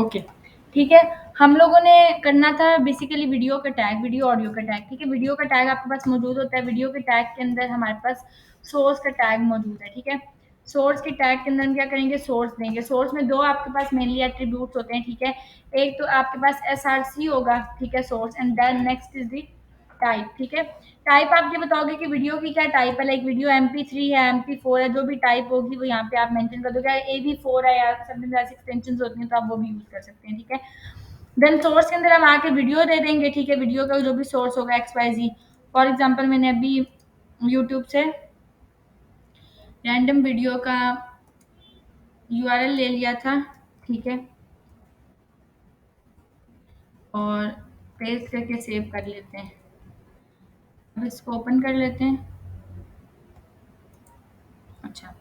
Okay, ठीक है। हम लोगों ने करना था बेसिकली वीडियो का टैग, वीडियो ऑडियो का टैग, ठीक है। वीडियो का टैग आपके पास मौजूद होता है। वीडियो के टैग के अंदर हमारे पास सोर्स का टैग मौजूद है, ठीक है। सोर्स के टैग के अंदर हम क्या करेंगे, सोर्स देंगे। सोर्स में 2 आपके पास मेनली एट्रीब्यूट्स होते हैं, ठीक है। एक तो आपके पास एसआरसी होगा, ठीक है, source, and then next is the type, ठीक है। टाइप आप ये बताओगे कि वीडियो की क्या टाइप है, लाइक वीडियो MP3 है, MP4 है, जो भी टाइप होगी वो यहाँ पे आप मेंशन कर दोगे। AV4 है या समथिंग ऐसी एक्सटेंशंस होती हैं तो आप वो भी यूज कर सकते हैं, ठीक है। देन सोर्स के अंदर हम आके वीडियो दे देंगे, ठीक है। वीडियो का जो भी सोर्स होगा XYZ, फॉर एग्जांपल मैंने अभी यूट्यूब से रैंडम वीडियो का URL ले लिया था, ठीक है, और पेस्ट करके सेव कर लेते हैं। अब इसको ओपन कर लेते हैं। अच्छा,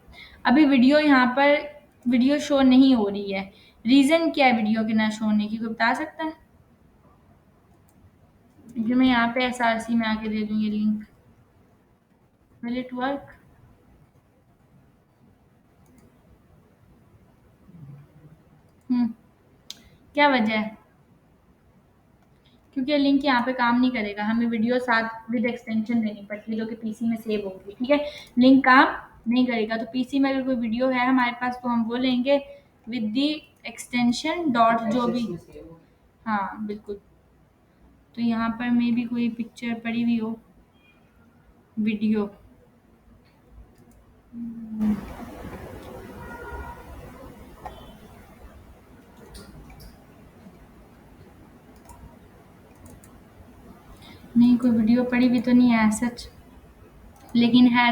अभी वीडियो यहाँ पर वीडियो शो नहीं हो रही है। रीज़न क्या है वीडियो के ना शो होने की, कोई बता सकता है? क्योंकि मैं यहाँ पे SRC में आके दे दूँ ये लिंक। Will it work? क्या वजह है? क्योंकि ये लिंक यहाँ पे काम नहीं करेगा। हमें वीडियो साथ विद एक्सटेंशन देनी पड़ती है जो कि पीसी में सेव होगी, ठीक है। लिंक काम नहीं करेगा। तो पीसी में अगर कोई वीडियो है हमारे पास तो हम वो लेंगे विद दी एक्सटेंशन डॉट जो भी। हाँ बिल्कुल। तो यहाँ पर मे भी कोई पिक्चर पड़ी हुई हो, वीडियो। नहीं, कोई वीडियो पड़ी हुई तो नहीं है सच, लेकिन है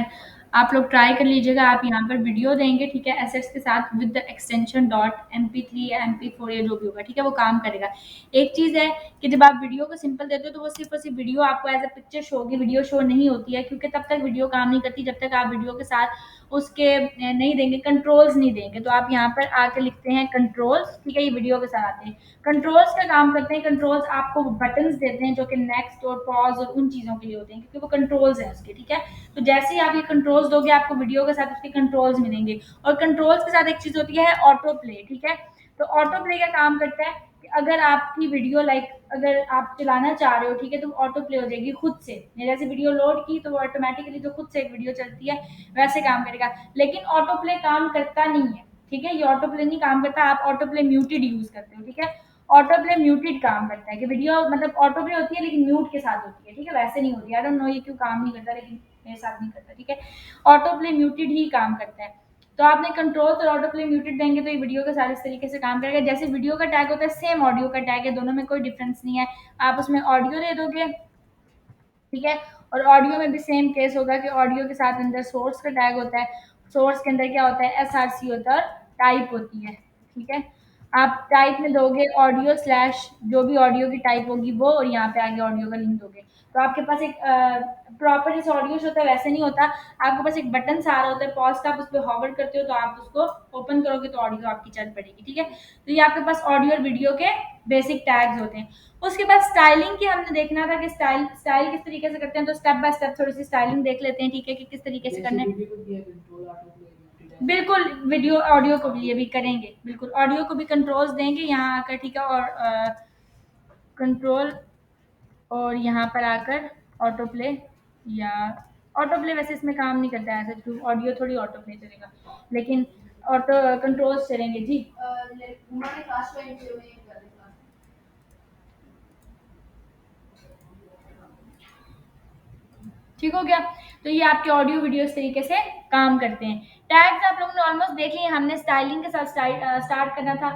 आप लोग ट्राई कर लीजिएगा। आप यहाँ पर वीडियो देंगे, ठीक है, एसेट्स के साथ with the extension dot MP3 या MP4 या जो भी होगा, ठीक है, वो काम करेगा। एक चीज़ है कि जब आप वीडियो को सिंपल देते हो तो वो सिर्फ और सिर्फ वीडियो आपको एज अ पिक्चर शो होगी, वीडियो शो नहीं होती है, क्योंकि तब तक वीडियो काम नहीं करती जब तक आप वीडियो के साथ उसके नहीं देंगे, कंट्रोल्स नहीं देंगे। तो आप यहाँ पर आके लिखते हैं कंट्रोल्स, ठीक है, ये वीडियो के साथ आते हैं। कंट्रोल्स का काम करते हैं, कंट्रोल्स आपको बटन्स देते हैं जो कि नेक्स्ट और पॉज और उन चीज़ों के लिए होते हैं, क्योंकि वो कंट्रोल्स हैं उसके, ठीक है। तो जैसे ही आप ये कंट्रोल्स दोगे आपको वीडियो के साथ उसके कंट्रोल्स मिलेंगे। और कंट्रोल्स के साथ एक चीज़ होती है ऑटो प्ले, ठीक है। तो ऑटो प्ले का काम करता है कि अगर आपकी वीडियो लाइक अगर आप चलाना चाह रहे हो, ठीक है, तो ऑटो प्ले हो जाएगी खुद से। जैसे वीडियो लोड की तो वो ऑटोमेटिकली जो खुद से एक वीडियो चलती है वैसे काम करेगा। लेकिन ऑटो प्ले काम करता नहीं है, ठीक है, ये ऑटो प्ले नहीं काम करता। आप ऑटो प्ले म्यूटेड यूज करते हो, ठीक है। ऑटो प्ले म्यूटेड काम करता है कि वीडियो मतलब ऑटो प्ले होती है लेकिन म्यूट के साथ होती है, ठीक है, वैसे नहीं होती। आई डोंट नो ये क्यों काम नहीं करता, लेकिन मेरे साथ नहीं करता, ठीक है। ऑटो प्ले म्यूटेड ही काम करता है। तो आपने कंट्रोल और ऑटो प्ले म्यूटेड देंगे तो ये वीडियो के सारे इस तरीके से काम करेगा। जैसे वीडियो का टैग होता है सेम ऑडियो का टैग है, दोनों में कोई डिफरेंस नहीं है। आप उसमें ऑडियो दे दोगे, ठीक है, और ऑडियो में भी सेम केस होगा कि ऑडियो के साथ अंदर सोर्स का टैग होता है। सोर्स के अंदर क्या होता है, SRC होता है और टाइप होती है, ठीक है। आप टाइप में दोगे ऑडियो स्लैश जो भी ऑडियो की टाइप होगी वो, और यहाँ पे आगे ऑडियो का लिंक दोगे। तो आपके पास एक प्रॉपर जैसे ऑडियो होता है वैसे नहीं होता। आपके पास एक बटन सा आ रहा होता है पॉज का, आप उस पर हॉवर करते हो तो आप उसको ओपन करोगे तो ऑडियो आपकी चल पड़ेगी, ठीक है। तो ये आपके पास ऑडियो और वीडियो के बेसिक टैग्स होते हैं। उसके बाद स्टाइलिंग की हमने देखना था कि स्टाइल स्टाइल किस तरीके से करते हैं। तो स्टेप बाय स्टेप थोड़ी सी स्टाइलिंग देख लेते हैं, ठीक है, कि किस तरीके से करना है। बिल्कुल, वीडियो ऑडियो को भी ये भी करेंगे, बिल्कुल ऑडियो को भी कंट्रोल्स देंगे यहाँ आकर, ठीक है। और कंट्रोल और यहाँ पर आकर ऑटो प्ले, या ऑटो प्ले वैसे इसमें काम नहीं करता है ऐसा, क्यों ऑडियो थोड़ी ऑटो प्ले चलेगा, लेकिन ऑटो कंट्रोल्स चलेंगे जी। ठीक हो गया। तो ये आपके ऑडियो वीडियो इस तरीके से काम करते हैं। टैग्स आप लोगों ने ऑलमोस्ट देख लिए। हमने स्टाइलिंग के साथ स्टार्ट करना था।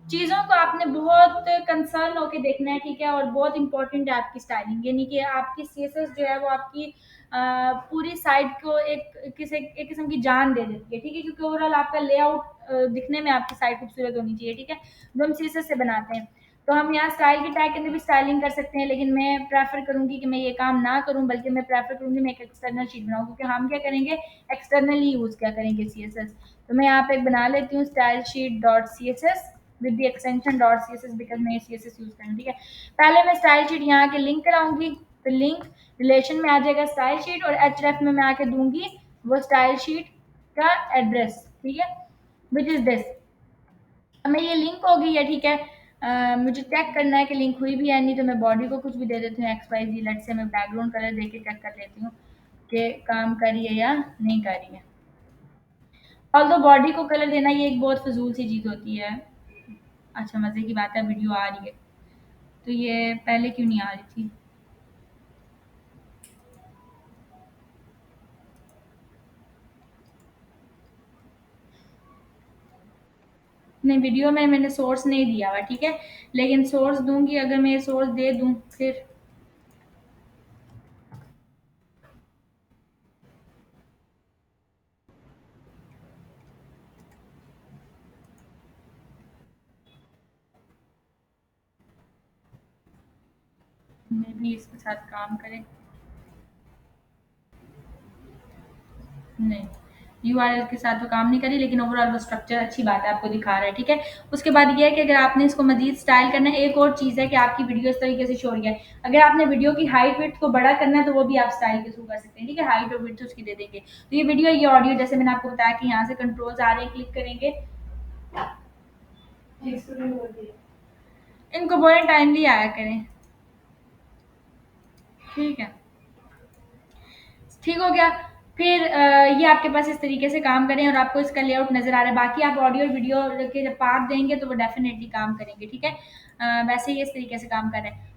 चीज़ों को आपने बहुत कंसर्न होके देखना है, ठीक है, और बहुत इंपॉर्टेंट है आपकी स्टाइलिंग, यानी कि आपकी सीएसएस जो है वो आपकी पूरी साइट को एक किस्म की जान दे देती है, ठीक है, क्योंकि ओवरऑल आपका लेआउट दिखने में आपकी साइट खूबसूरत होनी चाहिए, ठीक है, जो हम सीएसएस से बनाते हैं। तो हम यहाँ स्टाइल के टैग के अंदर भी स्टाइलिंग कर सकते हैं, लेकिन मैं प्रेफर करूंगी कि मैं ये काम ना करूं, बल्कि मैं प्रेफर करूंगी मैं एक एक्सटर्नल शीट बनाऊं, क्योंकि हम क्या करेंगे, एक्सटर्नली यूज क्या करेंगे सीएसएस। तो मैं यहाँ पे एक बना लेती हूँ style sheet dot C S S with the extension dot C S S, because मैं CSS यूज करूँ, ठीक है। पहले मैं स्टाइल शीट यहाँ के लिंक कराऊंगी, तो लिंक रिलेशन में आ जाएगा स्टाइल शीट, और href में मैं आके दूंगी वो स्टाइल शीट का एड्रेस, ठीक है, विच इज दिस। हमें ये लिंक हो गई है, ठीक है। मुझे चेक करना है कि लिंक हुई भी है, नहीं तो मैं बॉडी को कुछ भी दे देती हूँ एक्स वाई जी। लेट से मैं बैकग्राउंड कलर दे के चेक कर लेती हूँ कि काम कर रही है या नहीं कर रही है। ऑल्दो बॉडी को कलर देना ये एक बहुत फजूल सी चीज़ होती है। अच्छा, मज़े की बात है वीडियो आ रही है, तो ये पहले क्यों नहीं आ रही थी? नहीं, वीडियो में मैंने सोर्स नहीं दिया हुआ, ठीक है, लेकिन सोर्स दूंगी, अगर मैं सोर्स दे दूं फिर मैं भी इसके साथ काम करें। नहीं, यूआरएल के साथ तो काम नहीं करी, लेकिन ओवरऑल वो स्ट्रक्चर अच्छी बात है, आपको दिखा रहा है, ठीक है। उसके बाद ये है कि अगर आपने इसको मजीद स्टाइल करना है, एक और चीज़ है कि आपकी वीडियो इस तरीके से शो हो रही है, अगर आपने वीडियो की हाइट विड्थ को बड़ा करना है तो वो भी आप स्टाइल के थ्रू कर सकते हैं, ठीक है। हाइट और विड्थ उसकी दे देंगे। तो ये वीडियो, ये ऑडियो, जैसे मैंने आपको बताया कि यहाँ से कंट्रोल्स आ रहे हैं, क्लिक करेंगे, इनको बोले टाइमली आया करें, ठीक है। ठीक हो गया। फिर ये आपके पास इस तरीके से काम करें और आपको इसका लेआउट नज़र आ रहा है। बाकी आप ऑडियो और वीडियो के जब पार्ट देंगे तो वो डेफ़िनेटली काम करेंगे, ठीक है। वैसे ये इस तरीके से काम कर रहा है।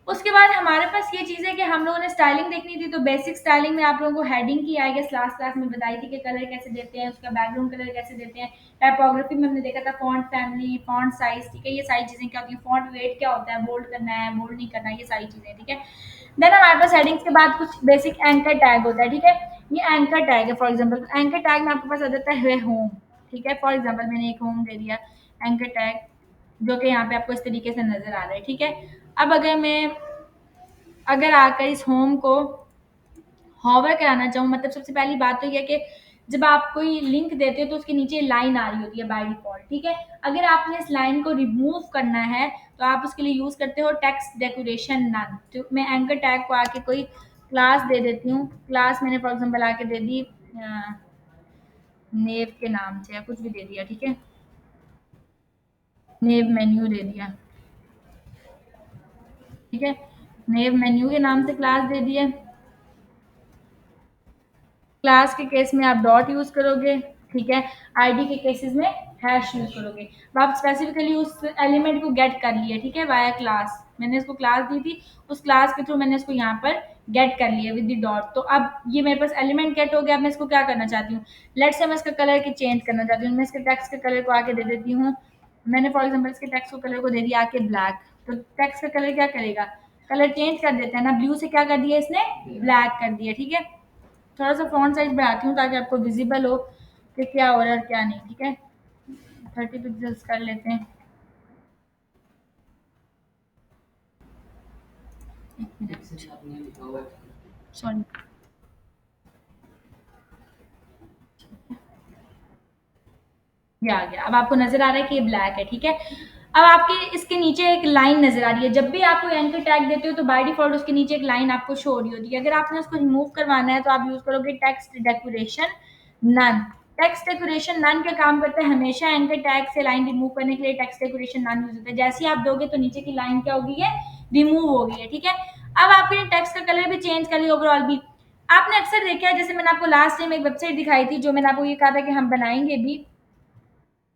उसके बाद हमारे पास ये चीज़ है कि हम लोगों ने स्टाइलिंग देखनी थी, तो बेसिक स्टाइलिंग में आप लोगों को हेडिंग की आई गेस लास्ट क्लास में बताई थी कि कलर कैसे देते हैं, उसका बैकग्राउंड कलर कैसे देते हैं। टाइपोग्राफी में हमने देखा था फ़ॉन्ट फैमिली, फ़ॉन्ट साइज़, ठीक है, ये सारी चीज़ें क्या होती हैं, फ़ॉन्ट वेट क्या होता है, बोल्ड करना है, बोल्ड नहीं करना है, ये सारी चीज़ें, ठीक है। देन हमारे पास हेडिंग्स के बाद कुछ बेसिक एंकर टैग होता है, ठीक है। ये एंकर टैग है, फॉर एग्जांपल एंकर टैग में आपके पास आ जाता है होम, ठीक है। फॉर एग्जांपल मैंने एक होम दे दिया एंकर टैग, जो कि यहाँ पे आपको इस तरीके से नज़र आ रहा है, ठीक है। अब अगर आकर इस होम को हॉवर कराना चाहूँ, मतलब सबसे पहली बात तो ये है कि जब आप कोई लिंक देते हो तो उसके नीचे लाइन आ रही होती है बाय डिफ़ॉल्ट, ठीक है। अगर आपने इस लाइन को रिमूव करना है तो आप उसके लिए यूज़ करते हो टेक्स्ट डेकोरेशन नन। तो मैं एंकर टैग को आके कोई क्लास दे देती हूँ। क्लास मैंने फॉर एग्ज़ाम्पल आके दे दी नेव के नाम से या कुछ भी दे दिया, ठीक है। नेव मेन्यू दे दिया, ठीक है। नेव मेन्यू के नाम से क्लास दे दिया। क्लास के केस में आप डॉट यूज़ करोगे, ठीक है। आईडी के केसेस में हैश यूज़ करोगे। अब आप स्पेसिफिकली उस एलिमेंट को गेट कर लिए, ठीक है, वाया क्लास। मैंने इसको क्लास दी थी, उस क्लास के थ्रू मैंने इसको यहाँ पर गेट कर लिया विद द डॉट। तो अब ये मेरे पास एलिमेंट गेट हो गया। अब मैं इसको क्या करना चाहती हूँ, लेट्स से मैं इसका कलर की चेंज करना चाहती हूँ। मैं इसके टेक्स्ट के कलर को आके दे देती हूँ, मैंने फॉर एग्जाम्पल इसके टेक्स्ट को कलर को दे दिया आके ब्लैक। तो टेक्स्ट का कलर क्या करेगा, कलर चेंज कर देता है ना, ब्लू से क्या कर दिया इसने, ब्लैक कर दिया, ठीक है। थोड़ा सा फ़ॉन्ट साइज़ बढ़ाती हूँ ताकि आपको विज़िबल हो कि क्या हो रहा है और क्या नहीं, ठीक है। 30 पिक्सेल्स कर लेते हैं। 1 मिनट, सॉरी। ये आ गया। अब आपको नज़र आ रहा है कि ये ब्लैक है, ठीक है। अब आपके इसके नीचे एक लाइन नज़र आ रही है। जब भी आप कोई एंकर टैग देते हो तो बाय डिफ़ॉल्ट उसके नीचे एक लाइन आपको शो हो रही होती है। अगर आपने उसको रिमूव करवाना है तो आप यूज़ करोगे text decoration none. Text decoration none का काम करता है, हमेशा एंकर टैग से लाइन रिमूव करने के लिए टेक्स्ट डेकोरेशन नन यूज़ होता है। जैसे ही आप दोगे तो नीचे की लाइन क्या होगी, ये रिमूव हो गई है, ठीक है। अब आपने टेक्स्ट का कलर भी चेंज कर लिया ओवरऑल भी। आपने अक्सर देखा है, जैसे मैंने आपको लास्ट टाइम एक वेबसाइट दिखाई थी, जो मैंने आपको ये कहा था कि हम बनाएँगे भी,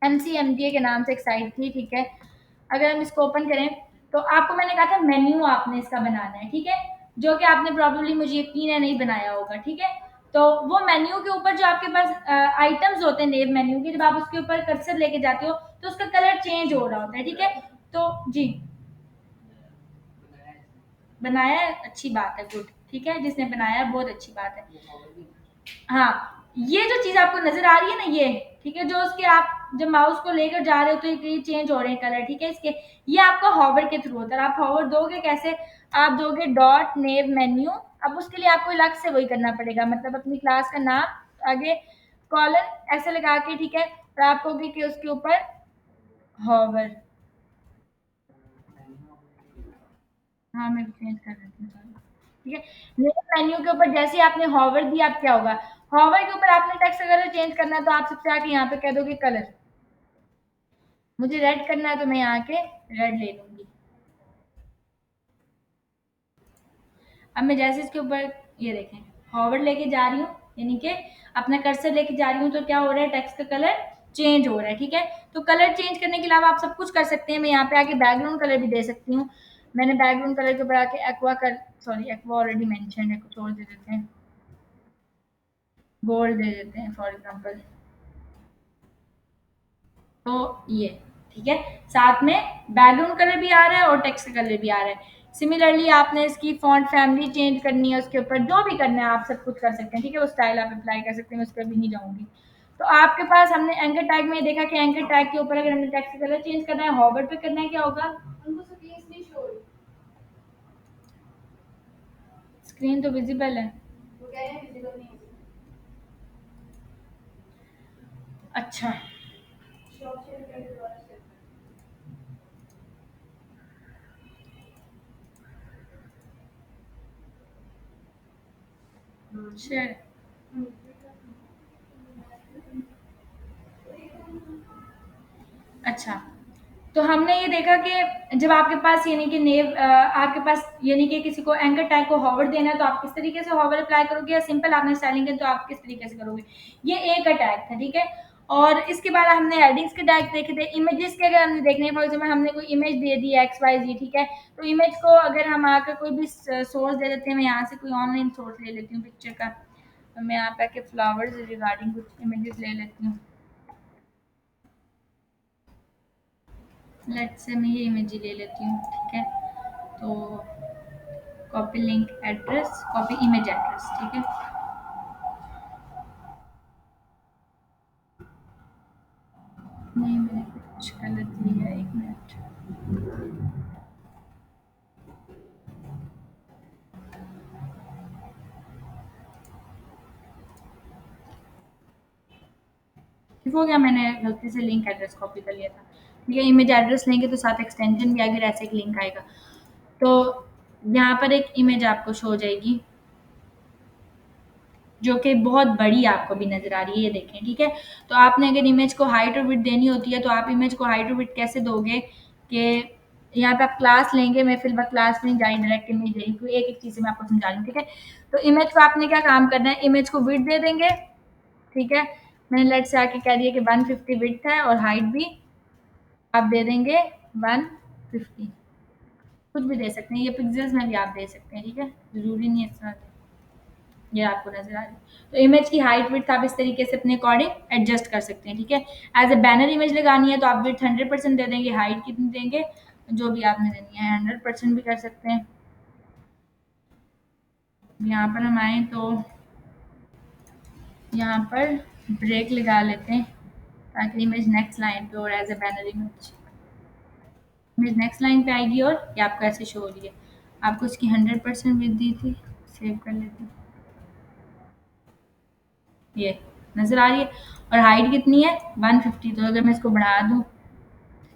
एमसीएमडीए के नाम से एक साइट थी, ठीक है। अगर हम इसको ओपन करें तो आपको मैंने कहा था मेन्यू आपने इसका बनाना है, ठीक है, जो कि आपने प्रॉब्लली, मुझे यकीन है, नहीं बनाया होगा, ठीक है। तो वो मेन्यू के ऊपर जो आपके पास आइटम्स होते हैं नेव मेन्यू के, जब आप उसके ऊपर कर्सर लेके जाते हो तो उसका कलर चेंज हो रहा होता है, ठीक है। तो जी, बनाया है, अच्छी बात है, गुड, ठीक है, जिसने बनाया है बहुत अच्छी बात है। हाँ, ये जो चीज़ आपको नज़र आ रही है ना ये, ठीक है, जो उसके आप जब माउस को लेकर जा रहे हो तो ये चेंज हो रहे हैं कलर, ठीक है, इसके, ये आपका हॉवर के थ्रू होता है। आप हॉवर दोगे कैसे, आप दोगे डॉट नेव मेन्यू। अब उसके लिए आपको अलग से वही करना पड़ेगा, मतलब अपनी क्लास का नाम आगे कॉलन ऐसे लगा के, ठीक है, और आप कहोगे कि उसके ऊपर हॉवर। हाँ, मैं चेंज कर देती हूँ, सॉरी, ठीक है। नेव मेन्यू के ऊपर जैसे ही आपने हॉवर दिया, अब क्या होगा, हॉवर के ऊपर आपने टेक्स्ट का कलर चेंज करना है तो आप सबसे आके यहाँ पे कह दोगे कलर। मुझे रेड करना है तो मैं यहाँ के रेड ले लूंगी। अब मैं जैसे इसके ऊपर ये देखें हॉवर लेके जा रही हूँ, यानी कि अपना कर्सर लेके जा रही हूँ, तो क्या हो रहा है, टेक्स्ट का कलर चेंज हो रहा है। ठीक है, तो कलर चेंज करने के अलावा आप सब कुछ कर सकते हैं। मैं यहाँ पे आके बैकग्राउंड कलर भी दे सकती हूँ। मैंने बैकग्राउंड कलर के ऊपर आके एक्वा कर, सॉरी एक्वा ऑलरेडी मेंशन है, कुछ और दे देते हैं, गोल्ड दे देते हैं फॉर एग्जांपल। तो ये ठीक है, साथ में बैकग्राउंड कलर भी आ रहा है और टेक्स्ट कलर भी आ रहा है। सिमिलरली आपने इसकी फॉन्ट फैमिली चेंज करनी है, उसके ऊपर जो भी करना है आप सब कुछ कर सकते हैं। ठीक है, वो स्टाइल आप अप्लाई कर सकते हैं, मैं उस पर भी नहीं जाऊंगी। तो आपके पास हमने एंकर टैग में देखा कि एंकर टैग के ऊपर अगर हमने टेक्स्ट कलर चेंज करना है, हॉवर पे करना है, क्या होगा, स्क्रीन तो विजिबल है। अच्छा, शेयर। अच्छा, तो हमने ये देखा कि जब आपके पास यानी कि आपके पास यानी कि किसी को एंकर टैग को हॉवर देना है, तो आप किस तरीके से हॉवर अप्लाई करोगे, या सिंपल आपने स्टाइलिंग है तो आप किस तरीके से करोगे। ये एक टैग था, ठीक है। और इसके बाद हमने हेडिंग्स के टैग देखे थे। इमेजेस के अगर हमने देखने, फॉर एग्जाम्पल हमने कोई इमेज दे दी एक्स वाई जी, ठीक है, तो इमेज को अगर हम आकर कोई भी सोर्स दे देते हैं, मैं यहाँ से कोई ऑनलाइन सोर्स ले लेती हूँ पिक्चर का, तो मैं यहाँ पे आके फ्लावर्स रिगार्डिंग कुछ इमेजेस ले लेती हूँ। लेट्स से मैं ये इमेज ही ले लेती हूँ, ठीक है। तो copy link address, copy image address, ठीक है। नहीं, मैंने कुछ गलत लिया है, एक मिनट। ठीक हो गया, मैंने गलती से लिंक एड्रेस कॉपी कर लिया था। ठीक है, इमेज एड्रेस लेंगे तो साथ एक्सटेंशन भी आगे ऐसे एक लिंक आएगा। तो यहाँ पर एक इमेज आपको शो हो जाएगी जो कि बहुत बड़ी आपको भी नज़र आ रही है, ये देखें, ठीक है। तो आपने अगर इमेज को हाइट और विड्थ देनी होती है, तो आप इमेज को हाइट और विड्थ कैसे दोगे कि यहाँ पे आप क्लास लेंगे, मैं फिलहाल क्लास में जा रही, डायरेक्ट इमेज ले रही, एक एक चीज़ से मैं आपको समझा रही हूँ, ठीक है। तो इमेज को आपने क्या काम करना है, इमेज को विड्थ दे देंगे, ठीक है। मैंने लेट से आके कह दिया कि 150 विड्थ है और हाइट भी आप दे देंगे 150, कुछ भी दे सकते हैं, ये पिक्सल्स में भी आप दे सकते हैं, ठीक है, ज़रूरी नहीं है इस तरह। ये आपको नजर आ रही है, तो इमेज की हाइट विड्थ आप इस तरीके से अपने अकॉर्डिंग एडजस्ट कर सकते हैं, ठीक है। एज ए बैनर इमेज लगानी है तो आप विड्थ 100% दे देंगे, हाइट कितनी देंगे, जो भी आपने देनी है 100% भी कर सकते हैं। यहाँ पर हम आए तो यहाँ पर ब्रेक लगा लेते हैं ताकि इमेज नेक्स्ट लाइन पे और as a banner image next line पे आएगी, और ये आपको ऐसे शो हो रही है। आपको इसकी 100% विड्थ दी थी, सेव कर लेते हैं, ये नजर आ रही है। और हाइट कितनी है 150, तो अगर मैं इसको बढ़ा दूँ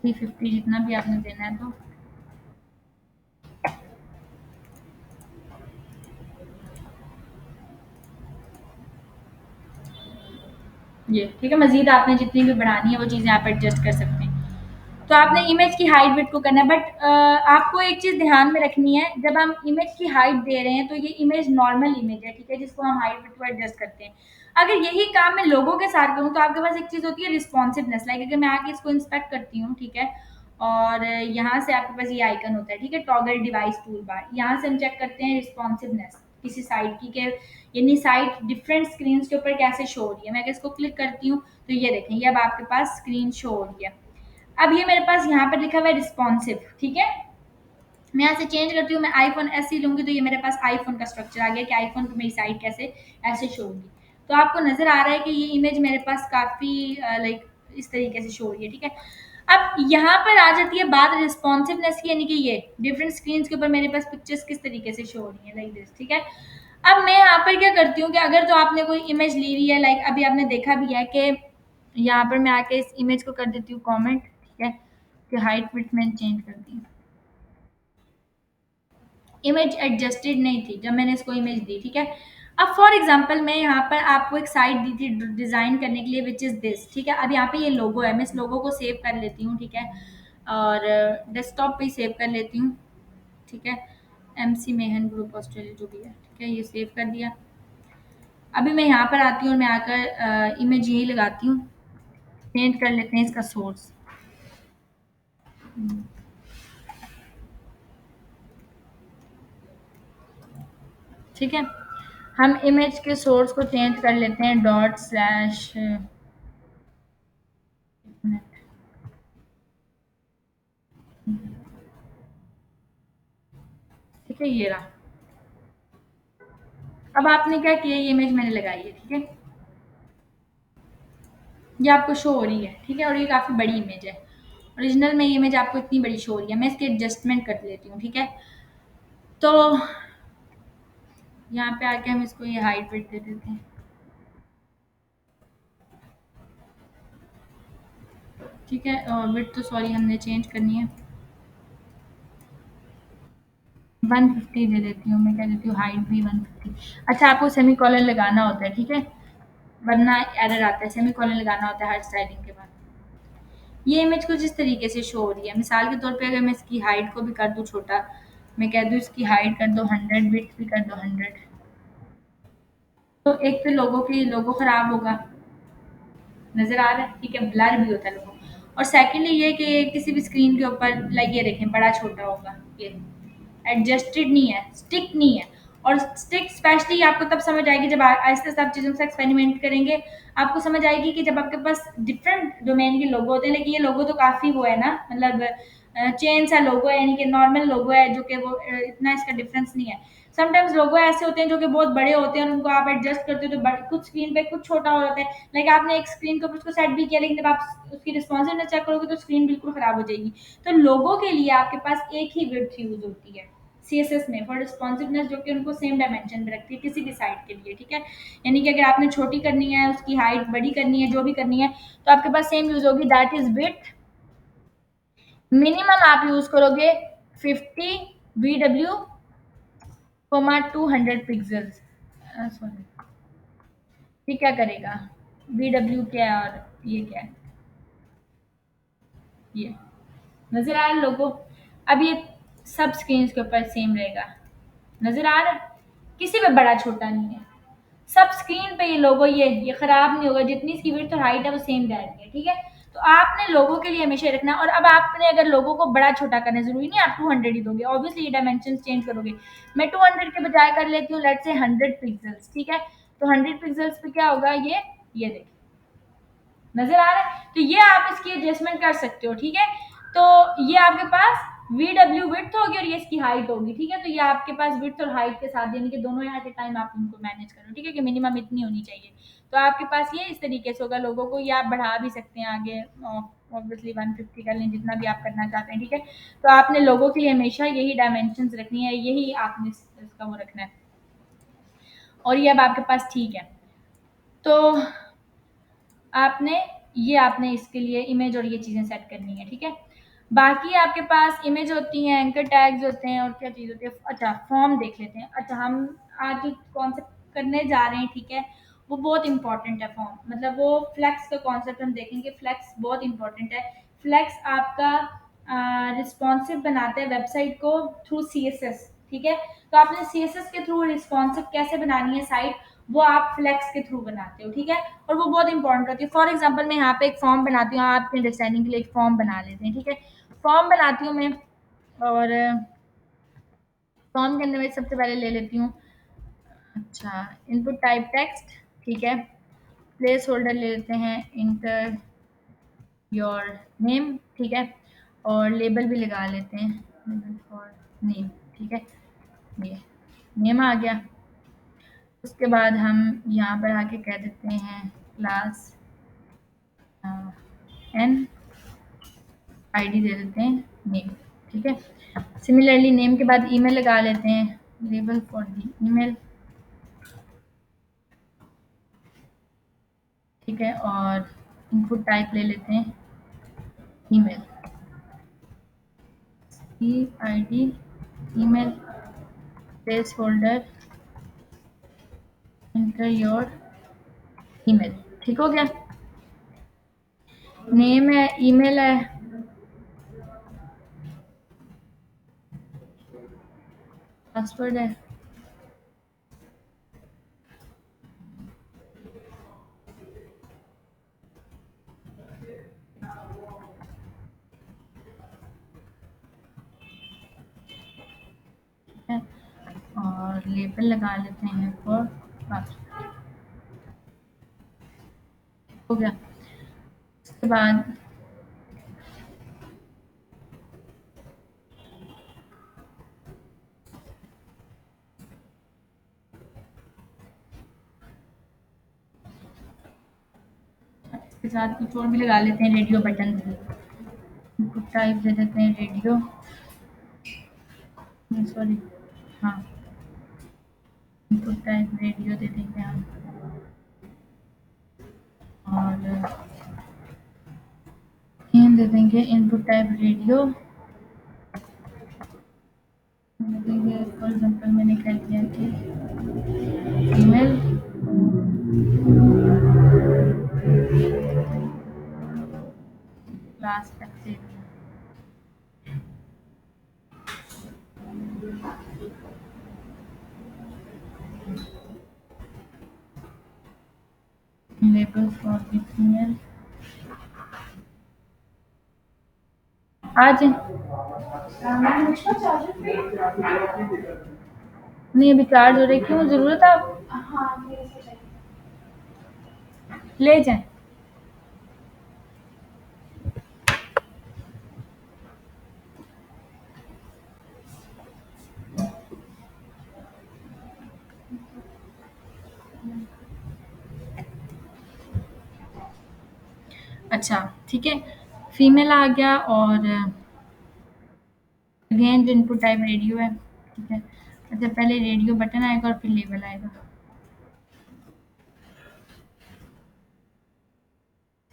350, जितना भी आपने देना है, तो ये ठीक है। मजीद आपने जितनी भी बढ़ानी है वो चीज़ें आप एडजस्ट कर सकते हैं। तो आपने इमेज की हाइट विड्थ को करना है, बट आपको एक चीज़ ध्यान में रखनी है, जब हम इमेज की हाइट दे रहे हैं तो ये इमेज नॉर्मल इमेज है, ठीक है, जिसको हम हाइट विड्थ को एडजस्ट करते हैं। अगर यही काम मैं लोगों के साथ करूँ तो आपके पास एक चीज़ होती है रिस्पॉन्सिवनेस, लाइक अगर मैं आके इसको इंस्पेक्ट करती हूँ, ठीक है, और यहाँ से आपके पास ये आइकन होता है, ठीक है, टॉगल डिवाइस टूल बार, यहाँ से हम चेक करते हैं रिस्पॉन्सिवनेस किसी साइट की, के यानी साइट डिफरेंट स्क्रीन के ऊपर कैसे शो हो रही है। मैं अगर इसको क्लिक करती हूँ तो ये देखें, ये अब आपके पास स्क्रीन शो हो रही है। अब ये मेरे पास यहाँ पर लिखा हुआ है रिस्पॉन्सिव, ठीक है। मैं यहाँ से चेंज करती हूँ, मैं आईफोन एसई लूंगी तो ये मेरे पास आईफोन का स्ट्रक्चर आ गया कि आईफोन पे मेरी साइट कैसे ऐसे शो होगी। तो आपको नजर आ रहा है कि ये इमेज मेरे पास काफी लाइक इस तरीके से शो हो रही है, ठीक है। अब यहाँ पर आ जाती है बात रिस्पॉन्सिवनेस की, यानी कि ये डिफरेंट स्क्रीन के ऊपर मेरे पास पिक्चर्स किस तरीके से शो हो रही है, लाइक दिस, ठीक है। अब मैं यहाँ पर क्या करती हूँ कि अगर तो आपने कोई इमेज ली हुई है, लाइक अभी आपने देखा भी है कि यहाँ पर मैं आके इस इमेज को कर देती हूँ कमेंट, ठीक है, कि हाइट विड्थ मैंने चेंज कर दी। इमेज एडजस्टेड नहीं थी जब मैंने इसको इमेज दी, ठीक है। अब फॉर एग्जांपल मैं यहाँ पर आपको एक साइट दी थी डिज़ाइन करने के लिए विच इज़ दिस, ठीक है। अब यहाँ पे ये लोगो है, मैं इस लोगो को सेव कर लेती हूँ, ठीक है, और डेस्कटॉप पे ही सेव कर लेती हूँ, ठीक है। एमसी मेहन ग्रुप ऑस्ट्रेलिया जो भी है, ठीक है, ये सेव कर दिया। अभी मैं यहाँ पर आती हूँ और मैं आकर इमेज यही लगाती हूँ, चेंज कर लेते हैं इसका सोर्स। ठीक है, हम इमेज के सोर्स को चेंज कर लेते हैं डॉट स्लैश, ठीक है, ये रहा। अब आपने क्या किया, ये इमेज मैंने लगाई है, ठीक है, ये आपको शो हो रही है, ठीक है, और ये काफ़ी बड़ी इमेज है। ओरिजिनल में ये इमेज आपको इतनी बड़ी शो हो रही है। मैं इसकी एडजस्टमेंट कर लेती हूँ, ठीक है। तो यहाँ पे आके हम इसको ये हाइट वेट दे देते हैं, ठीक है, और विड्थ तो सॉरी हमने चेंज करनी है, 150 दे देती हूँ। मैं क्या देती हूँ, हाइट भी 150। अच्छा, आपको सेमी कॉलन लगाना होता है, ठीक है, वरना एरर आता है। सेमी कॉलन लगाना होता है हर स्टाइलिंग के बाद। ये इमेज कुछ इस तरीके से शो हो रही है। मिसाल के तौर पे अगर मैं इसकी हाइट को भी कर दूँ छोटा, मैं कह दूँ इसकी हाइट कर दो 100, विड्थ भी कर दो 100, तो एक तो लोगों की लोगो खराब होगा, नज़र आ रहा है, ठीक है, ब्लर भी होता है लोगों। और सेकंडली ये कि किसी भी स्क्रीन के ऊपर लाइक ये देखें बड़ा छोटा होगा, ये एडजस्टेड नहीं है, स्टिक नहीं है। और स्टिक स्पेशली आपको तब समझ आएगी जब आहिस्ता आहिस्ता आप चीज़ों से एक्सपेरिमेंट करेंगे। आपको समझ आएगी कि जब आपके पास डिफरेंट डोमेन के लोगो होते हैं, लेकिन ये लोगो तो काफ़ी वो है ना, मतलब चेन सा लोगो है, यानी कि नॉर्मल लोगो है, जो कि वो इतना इसका डिफरेंस नहीं है। समटाइम्स लोगो ऐसे होते हैं जो कि बहुत बड़े होते हैं और उनको आप एडजस्ट करते हो तो कुछ स्क्रीन पे कुछ छोटा हो जाता है। लाइक आपने एक स्क्रीन के ऊपर उसको सेट भी किया, लेकिन जब आप उसकी रिस्पॉन्सिवनेस चेक करोगे तो स्क्रीन बिल्कुल खराब हो जाएगी। तो लोगों के लिए आपके पास एक ही विड्थ यूज होती है सीएसएस में फॉर रिस्पॉन्सिवनेस, जो कि उनको सेम डायमेंशन में रखती है किसी भी साइट के लिए, ठीक है। यानी कि अगर आपने छोटी करनी है, उसकी हाइट बड़ी करनी है, जो भी करनी है, तो आपके पास सेम यूज होगी, दैट इज विड्थ। मिनिमम आप यूज करोगे 50 VW, 200 पिक्सल्स। सॉरी, ये क्या करेगा, VW क्या है और ये क्या है, ये नजर आ रहा है लोगो। अब ये सब स्क्रीन के ऊपर सेम रहेगा, नजर आ रहा है, किसी पे बड़ा छोटा नहीं है, सब स्क्रीन पे ये लोगो, ये खराब नहीं होगा, जितनी इसकी विड्थ और हाइट है वो सेम रहती है, ठीक है। तो आपने लोगो के लिए हमेशा रखना। और अब आपने अगर लोगो को बड़ा छोटा करना है, जरूरी नहीं आप 200 ही दोगे, ऑब्वियसली ये डायमेंशन चेंज करोगे। मैं 200 के बजाय कर लेती हूँ लेट्स से 100 पिक्सल्स, ठीक है। तो 100 पिक्सल्स पे क्या होगा, ये देखिए, नजर आ रहा है। तो ये आप इसकी एडजस्टमेंट कर सकते हो, ठीक है। तो ये आपके पास VW विड्थ होगी और ये इसकी हाइट होगी, ठीक है। तो ये आपके पास विड्थ और हाइट के साथ, यानी कि दोनों यहाँ के टाइम आप उनको मैनेज करो, ठीक है, कि मिनिमम इतनी होनी चाहिए। तो आपके पास ये इस तरीके से होगा। लोगों को ये आप बढ़ा भी सकते हैं आगे, ऑब्वियसली 150 कर लें, जितना भी आप करना चाहते हैं, ठीक है। तो आपने लोगों के लिए हमेशा यही डायमेंशन रखनी है, यही आपने इसका वो रखना है, और ये अब आपके पास ठीक है। तो आपने इसके लिए इमेज और ये चीज़ें सेट करनी है, ठीक है। बाकी आपके पास इमेज होती हैं, एंकर टैग्स होते हैं, और क्या चीज़ होती है, अच्छा फॉर्म देख लेते हैं। अच्छा, हम आज जो कॉन्सेप्ट करने जा रहे हैं, ठीक है, वो बहुत इंपॉर्टेंट है फॉर्म, मतलब वो फ्लेक्स का कॉन्सेप्ट हम देखेंगे। फ्लेक्स बहुत इंपॉर्टेंट है। फ्लेक्स आपका रिस्पॉन्सिव बनाते हैं वेबसाइट को थ्रू सीएसएस, ठीक है। तो आपने सीएसएस के थ्रू रिस्पॉन्सिव कैसे बनानी है साइट, वो आप फ्लेक्स के थ्रू बनाते हो, ठीक है। और वो बहुत इंपॉर्टेंट होती है। फॉर एग्जांपल मैं यहाँ पे एक फॉर्म बनाती हूँ, आपके अंडरस्टैंडिंग के लिए एक फॉर्म बना लेते हैं, ठीक है। फॉर्म बनाती हूँ मैं, और फॉर्म के अंदर मैं सबसे पहले ले लेती हूँ, अच्छा, इनपुट टाइप टेक्स्ट, ठीक है। प्लेस होल्डर ले लेते हैं, इंटर योर नेम, ठीक है, और लेबल भी लगा लेते हैं, लेबल फॉर नेम, ठीक है, ये नेम आ गया। उसके बाद हम यहाँ पर आके कह देते हैं क्लास एन, आईडी दे देते हैं नेम, ठीक है। सिमिलरली नेम के बाद ईमेल लगा लेते हैं, लेबल फॉर दी ईमेल, ठीक है। और इनपुट टाइप ले लेते हैं email, E ID email, place holder enter your email. ठीक हो गया। नेम है, ईमेल है, पासवर्ड है। ठीक है, और लेबल लगा लेते हैं फॉर पासवर्ड। हो गया। उसके बाद इसके साथ कुछ और भी लगा लेते हैं, रेडियो बटन भी। इनको टाइप दे देते हैं रेडियो, सॉरी, हाँ, इनको टाइप रेडियो दे देंगे हम। और नेम दे देंगे input type radio. For example मैंने कह दिया कि ईमेल, क्लास तक से लेबल फॉर द ईमेल। आज नहीं, अभी चार्ज हो रही, क्यों जरूरत है आप ले जाएं। अच्छा, ठीक है, फीमेल आ गया। और अगेन जो इनपुट टाइप रेडियो है। ठीक है, अच्छा, पहले रेडियो बटन आएगा और फिर लेबल आएगा।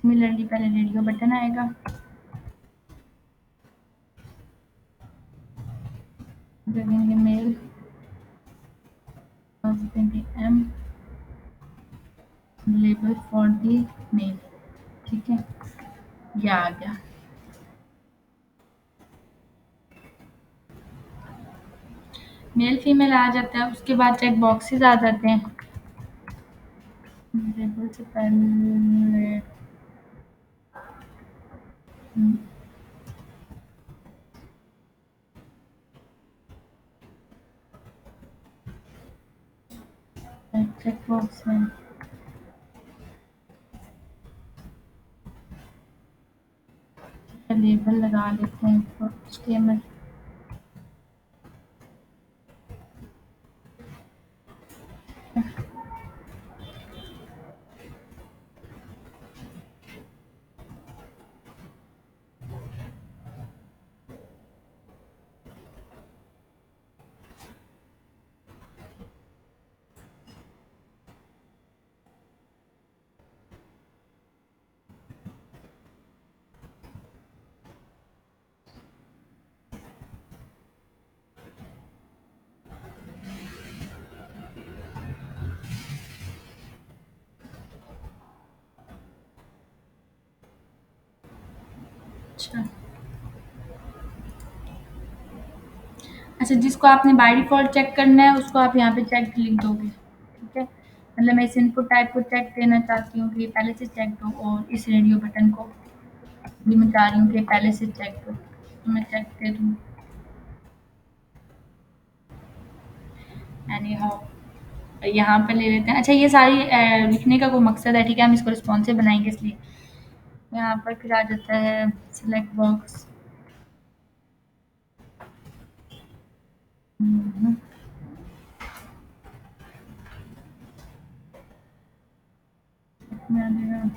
सिमिलरली पहले रेडियो बटन आएगा, देंगे मेल, और देंगे M, label for the male. ठीक है, ये आ गया। मेल फीमेल आ जाता है। उसके बाद चेक बॉक्सेस आ जाते हैं। लेबल से पहले चेक बॉक्स है, लेबल लगा लेते हैं फॉर HTML। अच्छा, अच्छा, जिसको आपने बाय डिफ़ॉल्ट चेक करना है उसको आप यहाँ पे चेक लिख दोगे। ठीक है? मतलब मैं इस इनपुट टाइप को चेक देना चाहती हूँ कि ये पहले से चेक्ड हो, और इस रेडियो बटन को भी मैं चाह रही हूँ कि ये पहले से चेक्ड हो। तो मैं चेक दे दूँ। एनी हाउ यहाँ पे ले लेते हैं। अच्छा, ये सारी लिखने का कोई मकसद है, ठीक है? हम इसको रिस्पॉन्सिव बनाएँगे इसलिए। यहाँ पर फिर आ जाता है सिलेक्ट बॉक्स। हुँ, इसमें आ जाएगा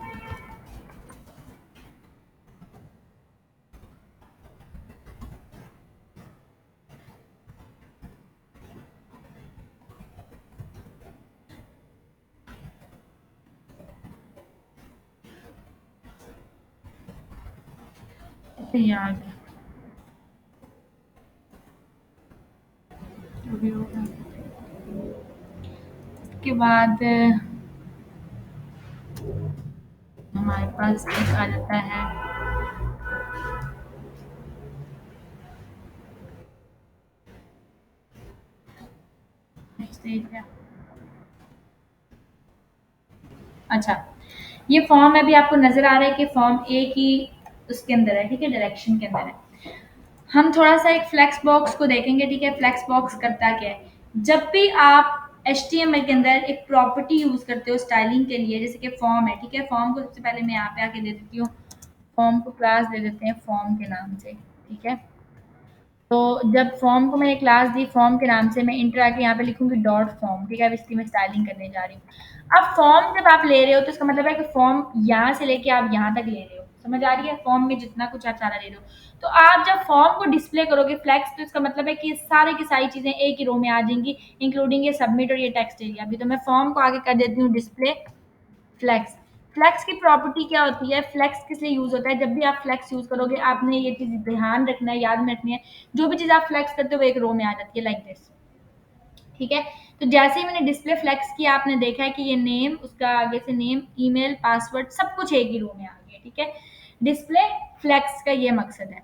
तो ये आ गया, जो भी होगा। उसके बाद हमारे पास एक आ जाता है नेक्स्ट एरिया। अच्छा, ये फॉर्म अभी आपको नजर आ रहा है कि फॉर्म ए की उसके अंदर है, ठीक है, डायरेक्शन के अंदर है। हम थोड़ा सा एक फ्लेक्स बॉक्स को देखेंगे, ठीक है। फ्लेक्स बॉक्स करता क्या है? जब भी आप HTML के अंदर एक प्रॉपर्टी यूज करते हो स्टाइलिंग के लिए, जैसे कि फॉर्म है, ठीक है। फॉर्म को सबसे पहले मैं यहाँ पे आके दे देती हूँ, फॉर्म को क्लास दे देते हैं फॉर्म के नाम से, ठीक है। तो जब फॉर्म को मैंने क्लास दी फॉर्म के नाम से, मैं इंटर आके यहाँ पे लिखूंगी डॉट फॉर्म, ठीक है। अब इसकी मैं स्टाइलिंग करने जा रही हूँ। अब फॉर्म जब आप ले रहे हो तो इसका मतलब है कि फॉर्म यहाँ से लेके आप यहाँ तक ले रहे हो, समझ आ रही है? फॉर्म में जितना कुछ आप सारा ले रहे हो, तो आप जब फॉर्म को डिस्प्ले करोगे फ्लेक्स, तो इसका मतलब है कि सारे की सारी चीजें एक ही रो में आ जाएंगी, इंक्लूडिंग ये सबमिट और ये टेक्स्ट एरिया भी। तो मैं फॉर्म को आगे कर देती हूँ डिस्प्ले फ्लेक्स। फ्लेक्स की प्रॉपर्टी क्या होती है? फ्लेक्स किस लिए यूज होता है? जब भी आप फ्लेक्स यूज करोगे आपने ये चीज ध्यान रखना है, याद में रखनी है, जो भी चीज आप फ्लेक्स करते हो वो एक रो में आ जाती है, लाइक दिस, ठीक है। तो जैसे ही मैंने डिस्प्ले फ्लेक्स किया, आपने देखा है कि ये नेम, उसका आगे से नेम, ईमेल, पासवर्ड सब कुछ एक ही रो में आ गया, ठीक है। डिस्प्ले फ्लेक्स का ये मकसद है।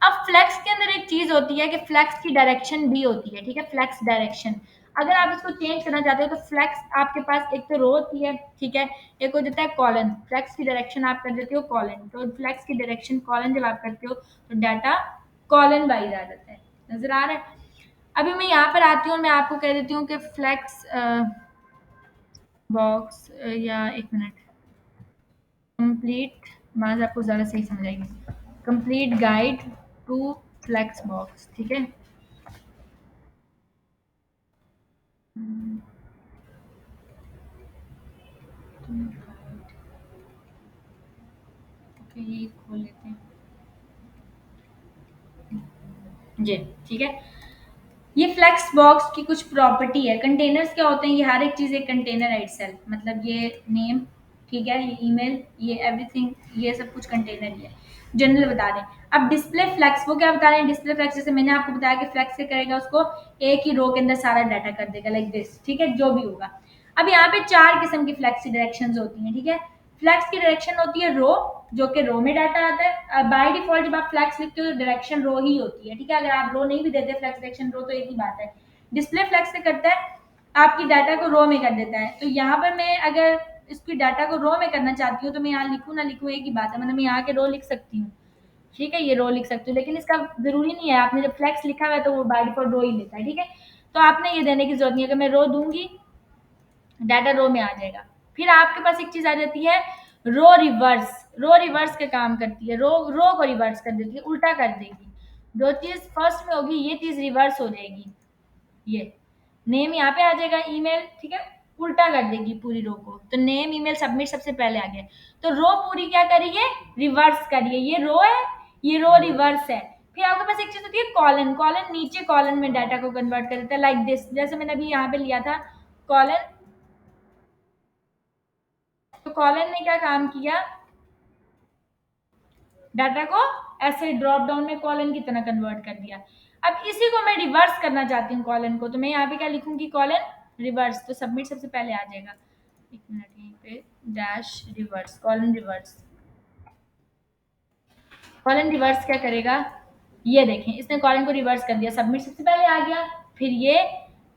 अब फ्लेक्स के अंदर एक चीज होती है कि फ्लेक्स की डायरेक्शन भी होती है, ठीक है। फ्लेक्स डायरेक्शन, अगर आप इसको चेंज करना चाहते हो तो फ्लेक्स आपके पास एक तो रो होती है, ठीक है, एक हो जाता है कॉलन। फ्लेक्स की डायरेक्शन आप कर देते हो कॉलन, तो फ्लेक्स की डायरेक्शन कॉलन जब आप करते हो तो डाटा कॉलन वाइज आ जाता है, नजर आ रहा है? अभी मैं यहाँ पर आती हूँ और मैं आपको कह देती हूँ कि फ्लेक्स बॉक्स, या एक मिनट, कंप्लीट, मैं आपको ज़्यादा सही समझ आएगी, complete guide to flex box, ठीक है। ओके, ये खोल लेते हैं जी, ठीक है। ये फ्लेक्स बॉक्स की कुछ प्रॉपर्टी है। कंटेनर्स क्या होते हैं? ये हर एक चीज एक कंटेनर है इटसेल्फ, मतलब ये नेम, ठीक है, ये ईमेल, ये एवरीथिंग, ये सब कुछ कंटेनर ही है। जनरल बता दें। अब डिस्प्ले फ्लेक्स, वो क्या बता रहे हैं? डिस्प्ले फ्लेक्स जैसे मैंने आपको बताया कि फ्लेक्स क्या करेगा, उसको एक ही रो के अंदर सारा डाटा कर देगा, लाइक दिस, ठीक है, जो भी होगा। अब यहाँ पे चार किस्म की फ्लेक्स की डायरेक्शन होती हैं, ठीक है। फ्लेक्स की डायरेक्शन होती है रो, जो कि रो में डाटा आता है। बाय डिफॉल्ट जब आप फ्लेक्स लिखते हो तो डायरेक्शन रो ही होती है, ठीक है। अगर आप रो नहीं भी देते फ्लेक्स डायरेक्शन रो, तो एक ही बात है। डिस्प्ले फ्लेक्स क्या करता है? आपकी डाटा को रो में कर देता है। तो यहाँ पर मैं अगर इसकी डाटा को रो में करना चाहती हूँ तो मैं यहाँ लिखूँ ना लिखूँ एक ही बात है, मतलब मैं यहाँ के रो लिख सकती हूँ, ठीक है, ये रो लिख सकती हूँ, लेकिन इसका जरूरी नहीं है। आपने जब फ्लेक्स लिखा हुआ है तो वो बाय डिफॉल्ट रो ही लेता है, ठीक है। तो आपने ये देने की जरूरत नहीं है, अगर मैं रो दूंगी डाटा रो में आ जाएगा। फिर आपके पास एक चीज आ जाती है रो रिवर्स। रो रिवर्स का काम करती है, रो रो को रिवर्स कर देती है, उल्टा कर देगी। जो चीज फर्स्ट में होगी ये चीज रिवर्स हो जाएगी। ये नेम यहाँ पे आ जाएगा, ईमेल, ठीक है, उल्टा कर देगी पूरी रो को। तो नेम, ईमेल, सबमिट सबसे पहले आ गया, तो रो पूरी क्या करिए? रिवर्स करिए। ये रो है, ये रो रिवर्स है। फिर आपके पास एक चीज होती है कॉलन। कॉलन नीचे कॉलन में डाटा को कन्वर्ट कर देता है, लाइक दिस, जैसे मैंने अभी यहाँ पे लिया था कॉलन। तो कॉलन ने क्या काम किया? डाटा को ऐसे ड्रॉप डाउन में कॉलन की तरह कन्वर्ट कर दिया। अब इसी को मैं रिवर्स करना चाहती हूँ कॉलन को, तो मैं यहाँ पे क्या लिखूंगी? कॉलन रिवर्स, तो सबमिट सबसे पहले आ जाएगा। एक मिनट, यहीं पे dash reverse, colon reverse. Colon reverse क्या करेगा? ये देखें, इसने कॉलन को रिवर्स कर दिया, सबमिट सबसे पहले आ गया, फिर ये,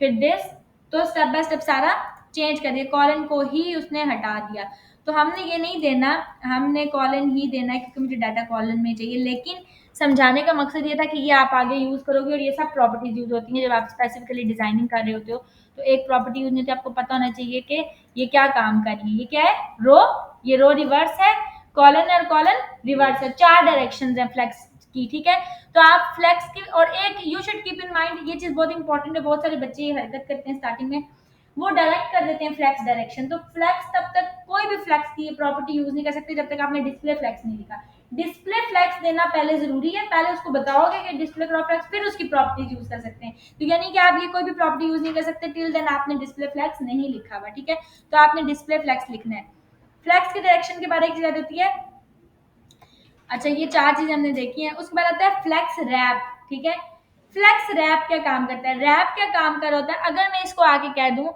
फिर दिस। तो स्टेप बाय स्टेप सारा चेंज कर दिया, कॉलन को ही उसने हटा दिया। तो हमने ये नहीं देना, हमने कॉलन ही देना है क्योंकि मुझे डाटा कॉलन में चाहिए। लेकिन समझाने का मकसद ये था कि ये आप आगे यूज करोगे और ये सब प्रॉपर्टीज यूज होती हैं जब आप स्पेसिफिकली डिजाइनिंग कर रहे होते हो। तो एक प्रॉपर्टी यूज नहीं होती, आपको पता होना चाहिए कि ये क्या काम कर रही है। ये क्या है? रो, ये रो रिवर्स है, कॉलन और कॉलन रिवर्स है, चार डायरेक्शंस हैं फ्लेक्स की, ठीक है। तो आप फ्लेक्स की, और एक you should keep in mind, ये चीज बहुत इंपॉर्टेंट है, बहुत सारे बच्चे ये हरकत करते हैं स्टार्टिंग में, वो डायरेक्ट कर देते हैं फ्लेक्स डायरेक्शन। तो फ्लेक्स तब तक कोई भी फ्लेक्स की प्रॉपर्टी यूज नहीं कर सकते जब तक आपने डिस्प्ले फ्लेक्स नहीं लिखा। डिस्प्ले फ्लेक्स देना पहले जरूरी है, पहले उसको बताओगे कि डिस्प्ले फ्लेक्स, फिर उसकी प्रॉपर्टीज यूज कर सकते हैं। तो यानी कि आप ये कोई भी प्रॉपर्टी यूज नहीं कर सकते टिल देन आपने डिस्प्ले फ्लेक्स नहीं लिखा हुआ, ठीक है। तो आपने डिस्प्ले फ्लेक्स लिखना है। फ्लेक्स के डायरेक्शन के बारे में एक चीज होती है। अच्छा, ये चार चीजें हमने देखी हैं। उसके बाद आता है फ्लेक्स रैप, ठीक है। फ्लेक्स रैप क्या काम करता है? रैप क्या काम कर होता है? अगर मैं इसको आगे कह दूं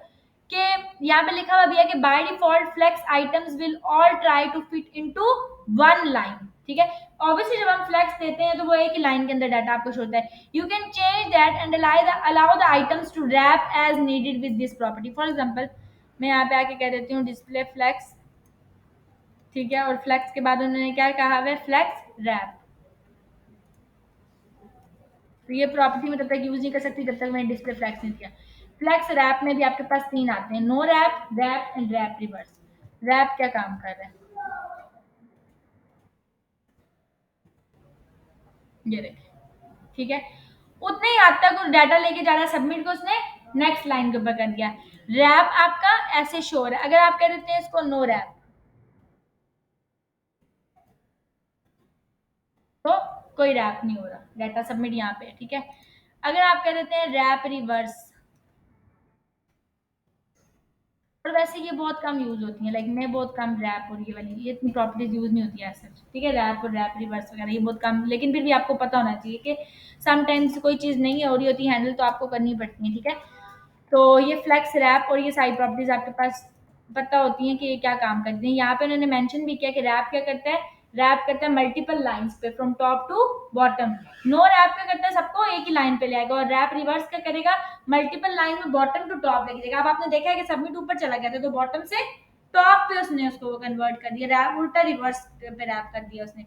कि यहाँ पे लिखा हुआ भी है कि by default flex items will all try to fit into one line, ठीक है। ऑब्वियसली जब हम फ्लेक्स देते हैं तो वो एक ही लाइन के अंदर डाटा आपको शो होता है। You can change that and allow the items to wrap as needed with this property. For example मैं यहाँ पे आके कह देती हूँ डिस्प्ले फ्लेक्स, ठीक है, और फ्लेक्स के बाद उन्होंने क्या कहा है, फ्लेक्स रैप। तो ये प्रॉपर्टी में तब तक यूज नहीं कर सकती जब तक मैंने डिस्प्ले फ्लेक्स नहीं दिया। फ्लेक्स रैप में भी आपके पास तीन आते हैं, no wrap, wrap and wrap reverse. Wrap क्या काम कर रहा है, ये देखिए, ठीक है। उतने ही हद तक उस डाटा लेके जा रहा है, सबमिट को उसने नेक्स्ट लाइन के ऊपर कर दिया। रैप आपका ऐसे शोर है, अगर आप कह देते हैं इसको नो रैप तो कोई रैप नहीं हो रहा, डाटा सबमिट यहाँ पे है, ठीक है। अगर आप कह देते हैं रैप रिवर्स, और वैसे ये बहुत कम यूज होती है, लाइक मैं बहुत कम रैप और ये वाली ये इतनी प्रॉपर्टीज यूज नहीं होती है सच, ठीक है। रैप और रैप रिवर्स वगैरह ये बहुत कम, लेकिन फिर भी आपको पता होना चाहिए कि समटाइम्स कोई चीज़ नहीं हो रही होती हैंडल तो आपको करनी पड़ती है, ठीक है। तो ये फ्लेक्स रैप और ये सारी प्रॉपर्टीज आपके पास पता होती हैं कि ये क्या काम करती हैं। यहाँ पे उन्होंने मेंशन भी किया कि रैप क्या करता है, रैप करता है मल्टीपल लाइंस पे from top to bottom. No wrap क्या करता है, सबको एक ही लाइन पे ले आएगा, और रैप रिवर्स क्या करेगा, मल्टीपल लाइन में बॉटम टू टॉप लेके जाएगा। अब आपने देखा है कि सबमिट ऊपर चला गया था तो बॉटम से टॉप पे उसने उसको कन्वर्ट कर दिया, रैप उल्टा रिवर्स पे रैप कर दिया उसने।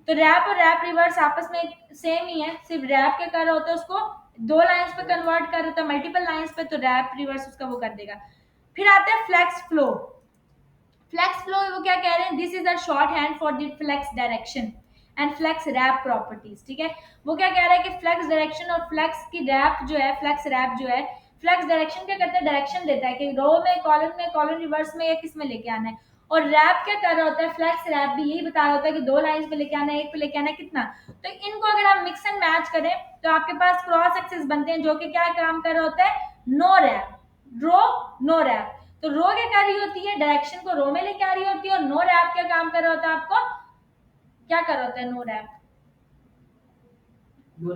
तो रैप और रैप रिवर्स आपस में सेम ही है, सिर्फ रैप क्या कर रहा होता है, उसको दो लाइंस पे कन्वर्ट कर रहा था मल्टीपल लाइंस पे, तो रैप रिवर्स उसका वो कर देगा। फिर आता है फ्लेक्स फ्लो। फ्लेक्स फ्लो वो क्या कह रहे हैं, this is a shorthand for the flex direction and flex wrap properties, ठीक है। वो क्या कह रहा है कि फ्लेक्स डायरेक्शन और फ्लेक्स की रैप जो है, फ्लेक्स रैप जो है, फ्लेक्स डायरेक्शन क्या करता है, डायरेक्शन देता है कि रो में कॉलम रिवर्स में या किस में लेके आना है। और रैप क्या कर रहा होता है, फ्लेक्स रैप भी यही बता रहा होता है कि दो लाइंस पे लेके आना है, एक पे लेके आना है, कितना। तो इनको अगर आप मिक्स एंड मैच करें तो आपके पास क्रॉस एक्सिस बनते हैं जो कि क्या काम कर रहा होता है, नो रैप, रो नो रैप। तो रो क्या कर रही होती है, डायरेक्शन को रो में लेके आ रही होती है, और नो रैप क्या काम कर रहा होता है, आपको क्या कर रहा होता है नो रैप, वो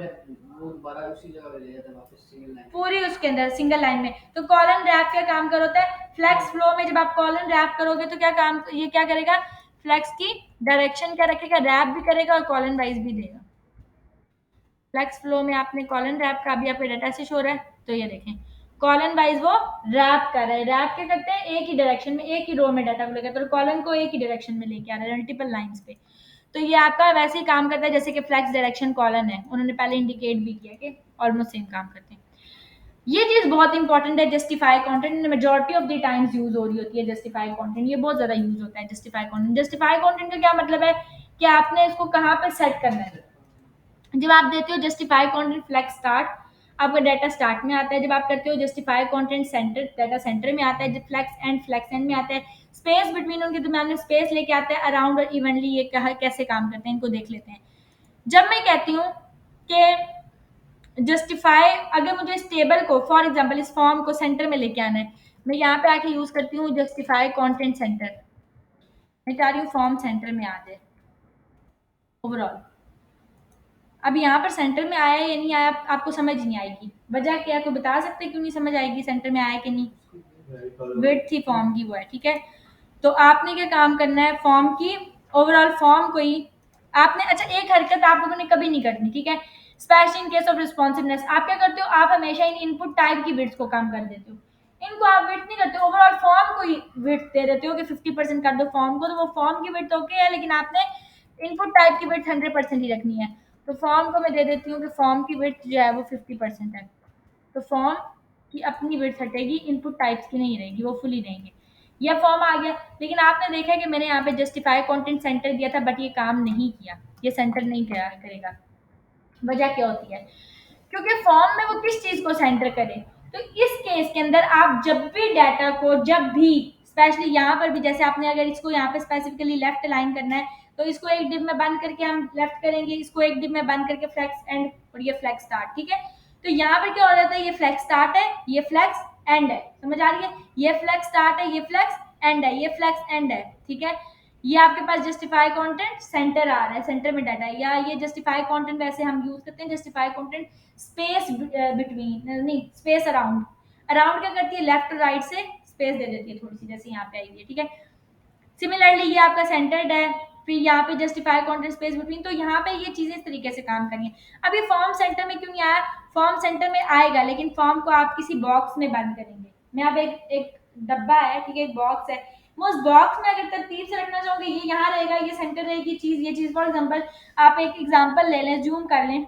दोबारा उसी जगह पे ले जाता है वापस सिंगल लाइन, पूरी उसके अंदर सिंगल लाइन में। तो कॉलन रैप क्या काम कर होता है, फ्लेक्स फ्लो में जब आप कॉलन रैप करोगे तो क्या काम, ये क्या करेगा, फ्लेक्स की डायरेक्शन क्या रखेगा, रैप भी करेगा और कॉलन वाइज भी देगा। फ्लेक्स फ्लो में आपने कॉलन रैप का भी आपके डाटा से शो रहा है, तो ये देखें कॉलन वाइज वो रैप कर रहा है। रैप क्या करते हैं, एक ही डायरेक्शन में एक ही रो में डाटा को लेकर, तो कॉलन को एक ही डायरेक्शन में लेके आ रहा है मल्टीपल लाइंस पे। तो ये आपका वैसे ही काम करता है जैसे कि फ्लेक्स डायरेक्शन कॉलन है, उन्होंने पहले इंडिकेट भी किया कि ऑलमोस्ट सेम काम करते हैं। ये चीज बहुत इंपॉर्टेंट है, justify content majority of the times use हो रही होती है। जस्टिफाई कंटेंट ये बहुत ज्यादा यूज होता है। जस्टिफाई कंटेंट, जस्टिफाई कंटेंट का क्या मतलब है कि आपने इसको कहाँ पे सेट करना है। जब आप देते हो जस्टिफाई कंटेंट फ्लेक्स स्टार्ट, आपका डाटा स्टार्ट में आता है। जब आप करते हो justify content centre, data centre में आता है। जब फ्लेक्स एंड में आता है, स्पेस बिटवीन उनके दरमियान में स्पेस लेके आता है, अराउंड और इवनली ये कैसे काम करते हैं इनको देख लेते हैं। जब मैं कहती हूँ कि जस्टिफाई, अगर मुझे इस टेबल को फॉर एग्जांपल इस फॉर्म को सेंटर में लेके आना है, मैं यहाँ पे आके यूज करती हूँ जस्टिफाई कंटेंट सेंटर। मैं चाह रही हूँ फॉर्म सेंटर में आ जाए ओवरऑल। अब यहाँ पर सेंटर में आया या नहीं आया आपको समझ नहीं आएगी, वजह क्या है, कोई बता सकते हैं क्यों नहीं समझ आएगी सेंटर में आया कि नहीं, विड्थ थी फॉर्म की वो है, ठीक है। तो आपने क्या काम करना है, फॉर्म की ओवरऑल फॉर्म को ही आपने, अच्छा एक हरकत आप लोगों ने कभी नहीं करनी, ठीक है। Specially in case of responsiveness आप क्या करते हो, आप हमेशा इन इनपुट टाइप की विड्थ को कम कर देते हो। इनको आप विड्थ नहीं करते, ओवरऑल फॉर्म को ही विड्थ दे देते हो कि 50% कर दो फॉर्म को, तो वो फॉर्म की विड्थ ओके है, लेकिन आपने इनपुट टाइप की विड्थ 100% ही रखनी है। तो फॉर्म को मैं दे देती हूँ कि फॉर्म की विड्थ जो है वो 50% है। तो फॉर्म की अपनी विड्थ हटेगी, इनपुट टाइप्स की नहीं रहेगी, वो फुली रहेंगे। यह फॉर्म आ गया, लेकिन आपने देखा कि मैंने यहाँ पे जस्टिफाई कंटेंट सेंटर दिया था, बट ये काम नहीं किया, ये सेंटर नहीं करेगा। वजह क्या होती है, क्योंकि फॉर्म में वो किस चीज को सेंटर करे। तो इस केस के अंदर आप जब भी डाटा को, जब भी स्पेशली यहाँ पर भी, जैसे आपने अगर इसको यहाँ पे स्पेसिफिकली लेफ्ट अलाइन करना है तो इसको एक डिव में बंद करके हम लेफ्ट करेंगे, इसको एक डिव में बंद करके फ्लेक्स एंड और ये फ्लेक्स स्टार्ट, ठीक है। तो यहाँ पर क्या हो जाता है, ये फ्लेक्स स्टार्ट है, ये फ्लेक्स एंड है, समझ आ रही है, ये फ्लेक्स स्टार्ट है, ये फ्लेक्स एंड है, ये फ्लेक्स एंड है, ठीक है। ये आपके पास जस्टिफाई कंटेंट सेंटर आ रहा है, सेंटर में डाटा है, या ये जस्टिफाई कंटेंट वैसे हम यूज करते हैं जस्टिफाई कंटेंट स्पेस बिटवीन, नहीं स्पेस अराउंड। अराउंड क्या करती है, लेफ्ट और राइट से स्पेस दे देती है थोड़ी सी, जैसे यहाँ पे आई है, ठीक है। सिमिलरली ये आपका सेंटर्ड है, फिर यहाँ पे जस्टिफाई कंटेंट स्पेस बिटवीन, तो यहाँ पे ये चीजें इस तरीके से काम करनी है। अब ये फॉर्म सेंटर में क्यों नहीं आया, फॉर्म सेंटर में आएगा लेकिन फॉर्म को आप किसी बॉक्स में बंद करेंगे। मैं अब एक एक डब्बा है, ठीक है, एक बॉक्स है, मैं उस बॉक्स में अगर तरतीब से रखना चाहूंगी, ये यहाँ रहेगा, ये सेंटर रहेगी चीज, ये चीज। फॉर एग्जाम्पल आप एक एग्जाम्पल ले लें, जूम कर लें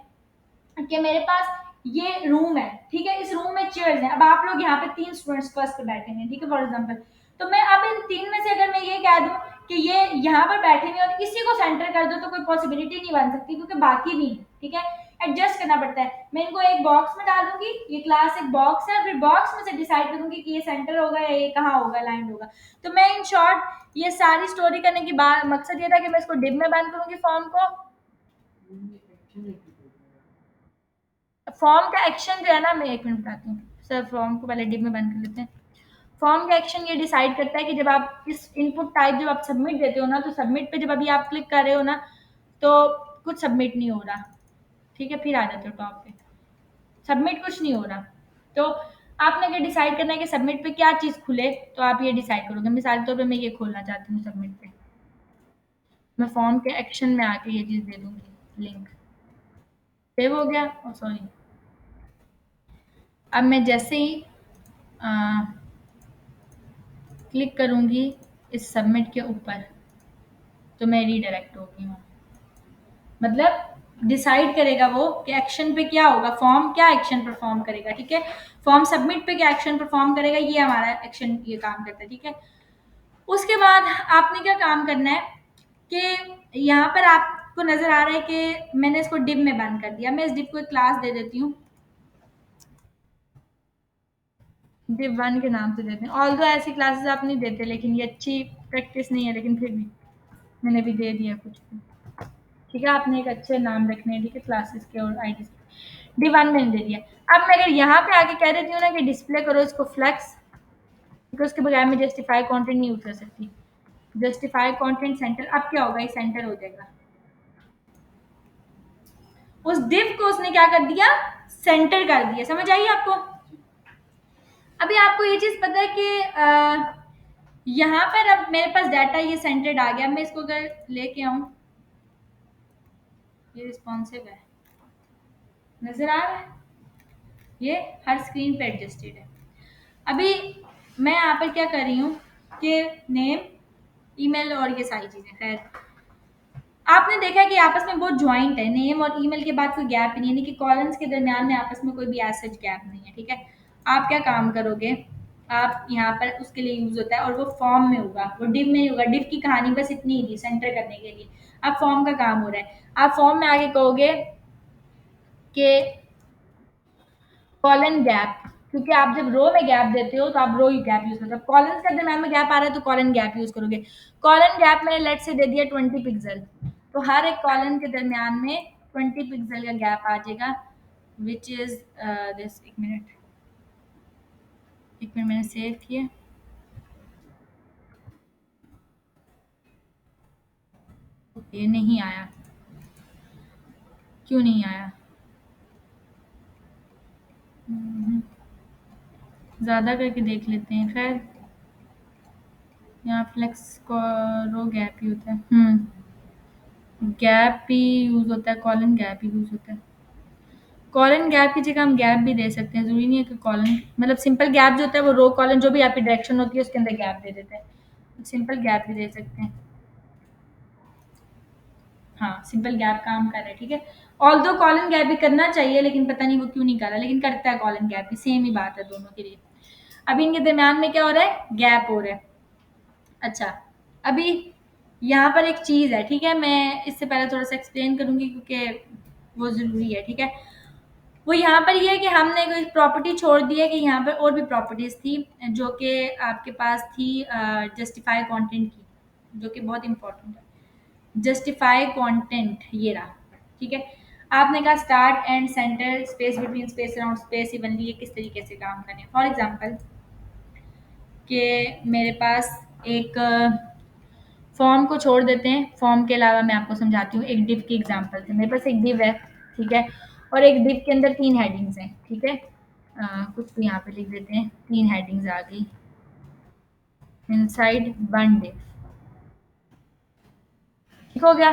कि मेरे पास ये रूम है, ठीक है, इस रूम में चेयर्स हैं, अब आप लोग यहाँ पे 3 स्टूडेंट्स फर्स्ट पे बैठे हैं, ठीक है, फॉर एग्जांपल। तो मैं अब इन 3 में से अगर मैं ये कह दूं कि ये यहाँ पर बैठे हुए और इसी को सेंटर कर दो, तो कोई पॉसिबिलिटी नहीं बन सकती, क्योंकि बाकी भी है, ठीक है, एडजस्ट करना पड़ता है। मैं इनको एक बॉक्स में डाल दूंगी, ये क्लास एक बॉक्स है, फिर बॉक्स में से डिसाइड करूंगी कि ये सेंटर होगा या ये कहाँ होगा, लाइन होगा। तो मैं इन शॉर्ट ये सारी स्टोरी करने की बात मकसद ये था कि मैं इसको डिव में बंद करूंगी फॉर्म को। फॉर्म का एक्शन जो है ना, मैं 1 मिनट बताती हूँ सर, फॉर्म को पहले डिव में बंद कर लेते हैं। फॉर्म का एक्शन ये डिसाइड करता है कि जब आप इस इनपुट टाइप जब आप सबमिट देते हो ना, तो सबमिट पे जब अभी आप क्लिक कर रहे हो ना, तो कुछ सबमिट नहीं हो रहा, ठीक है, फिर आ जाते हो टॉप पे, सबमिट कुछ नहीं हो रहा। तो आपने अगर डिसाइड करना है कि सबमिट पे क्या चीज़ खुले, तो आप ये डिसाइड करोगे। मिसाल के तौर पे मैं ये खोलना चाहती हूँ सबमिट पे, मैं फॉर्म के एक्शन में आके ये चीज़ दे दूंगी, लिंक सेव हो गया, सॉरी। अब मैं जैसे ही क्लिक करूंगी इस सबमिट के ऊपर, तो मैं रीडायरेक्ट होगी वहाँ। मतलब डिसाइड करेगा वो कि एक्शन पे क्या होगा, फॉर्म क्या एक्शन परफॉर्म करेगा, ठीक है, फॉर्म सबमिट पे क्या एक्शन परफॉर्म करेगा, ये हमारा एक्शन ये काम करता है, ठीक है। उसके बाद आपने क्या काम करना है कि यहाँ पर आपको नजर आ रहा है कि मैंने इसको डिव में बंद कर दिया, मैं इस डिव को एक क्लास दे देती हूँ, डिव 1 के नाम से देते हैं। ऑल दो ऐसी क्लासेस आप नहीं देते, लेकिन ये अच्छी प्रैक्टिस नहीं है, लेकिन फिर भी मैंने भी दे दिया कुछ भी, ठीक है, आपने एक अच्छे नाम रखने हैं, ठीक है, क्लासेस के और आईडी के। डिव 1 मैंने दे दिया। अब मैं अगर यहाँ पे आके कह देती हूँ ना कि डिस्प्ले करो इसको फ्लेक्स, क्योंकि उसके बगैर मैं जस्टिफाई कंटेंट नहीं यूज कर सकती, जस्टिफाई कंटेंट सेंटर, अब क्या होगा, ये सेंटर हो जाएगा। उस डिव को उसने क्या कर दिया, सेंटर कर दिया, समझ आई आपको। अभी आपको ये चीज पता है कि यहाँ पर अब मेरे पास डाटा ये सेंटर्ड आ गया, मैं इसको अगर लेके आऊं, ये रिस्पॉन्सिव है, नजर आ रहा है, ये हर स्क्रीन पे एडजस्टेड है। अभी मैं यहाँ पर क्या कर रही हूँ कि नेम, ईमेल और ये सारी चीजें, खैर आपने देखा है कि आपस में बहुत ज्वाइंट है, नेम और ईमेल के बाद कोई गैप नहीं है, यानी कि कॉलम्स के दरमियान में आपस में कोई भी ऐसा गैप नहीं है, ठीक है। आप क्या काम करोगे, आप यहाँ पर उसके लिए यूज होता है और वो फॉर्म में होगा, वो डिव में नहीं होगा। डिव की कहानी बस इतनी ही थी, सेंटर करने के लिए। अब फॉर्म का काम हो रहा है, आप फॉर्म में आगे कहोगे कि कॉलन गैप, क्योंकि आप जब रो में गैप देते हो तो आप रो गैप यूज करते हो, कॉलन्स के दरमियान में गैप आ रहा है तो कॉलन गैप यूज करोगे। कॉलन गैप मैंने लेट से दे दिया 20 पिक्सल, तो हर एक कॉलन के दरमियान में 20 पिक्सल का गैप आ जाएगा, विच इज दिस। एक मिनट मैंने सेव किया, ये नहीं आया, क्यों नहीं आया, ज़्यादा करके देख लेते हैं। खैर यहाँ फ्लेक्स को रो गैप ही होता है, गैप ही यूज होता है, कॉलन गैप ही यूज होता है। कॉलन गैप की जगह हम गैप भी दे सकते हैं, जरूरी नहीं है कि कॉलन, मतलब सिंपल गैप जो होता है वो रो कॉलन जो भी आपकी डायरेक्शन होती है उसके अंदर गैप दे देते हैं, सिंपल गैप भी दे सकते हैं। हाँ, सिंपल गैप काम कर रहा है, ठीक है। ऑल दो कॉलन गैप भी करना चाहिए, लेकिन पता नहीं वो क्यों नहीं कर रहा, लेकिन करता है कॉलन गैप भी, सेम ही बात है दोनों के लिए। अभी इनके दरमियान में क्या हो रहा है, गैप हो रहा है। अच्छा, अभी यहाँ पर एक चीज़ है, ठीक है, मैं इससे पहले थोड़ा सा एक्सप्लेन करूंगी क्योंकि वो ज़रूरी है, ठीक है। वो यहाँ पर ये है कि हमने कोई प्रॉपर्टी छोड़ दी है कि यहाँ पर और भी प्रॉपर्टीज थी जो कि आपके पास थी जस्टिफाई कंटेंट की, जो कि बहुत इंपॉर्टेंट है। जस्टिफाई कंटेंट ये रहा, ठीक है। आपने कहा start and centre, space between, space around, space evenly, ये किस तरीके से काम करें। फॉर एग्जांपल कि मेरे पास एक फॉर्म को छोड़ देते हैं, फॉर्म के अलावा मैं आपको समझाती हूँ, एक डिव की एग्जांपल से। मेरे पास एक डिव है, ठीक है, और एक डिव के अंदर 3 हेडिंग्स हैं, ठीक है। कुछ भी यहाँ पे लिख देते हैं, 3 हेडिंग्स आ गई। इनसाइड वन डे, ठीक हो गया।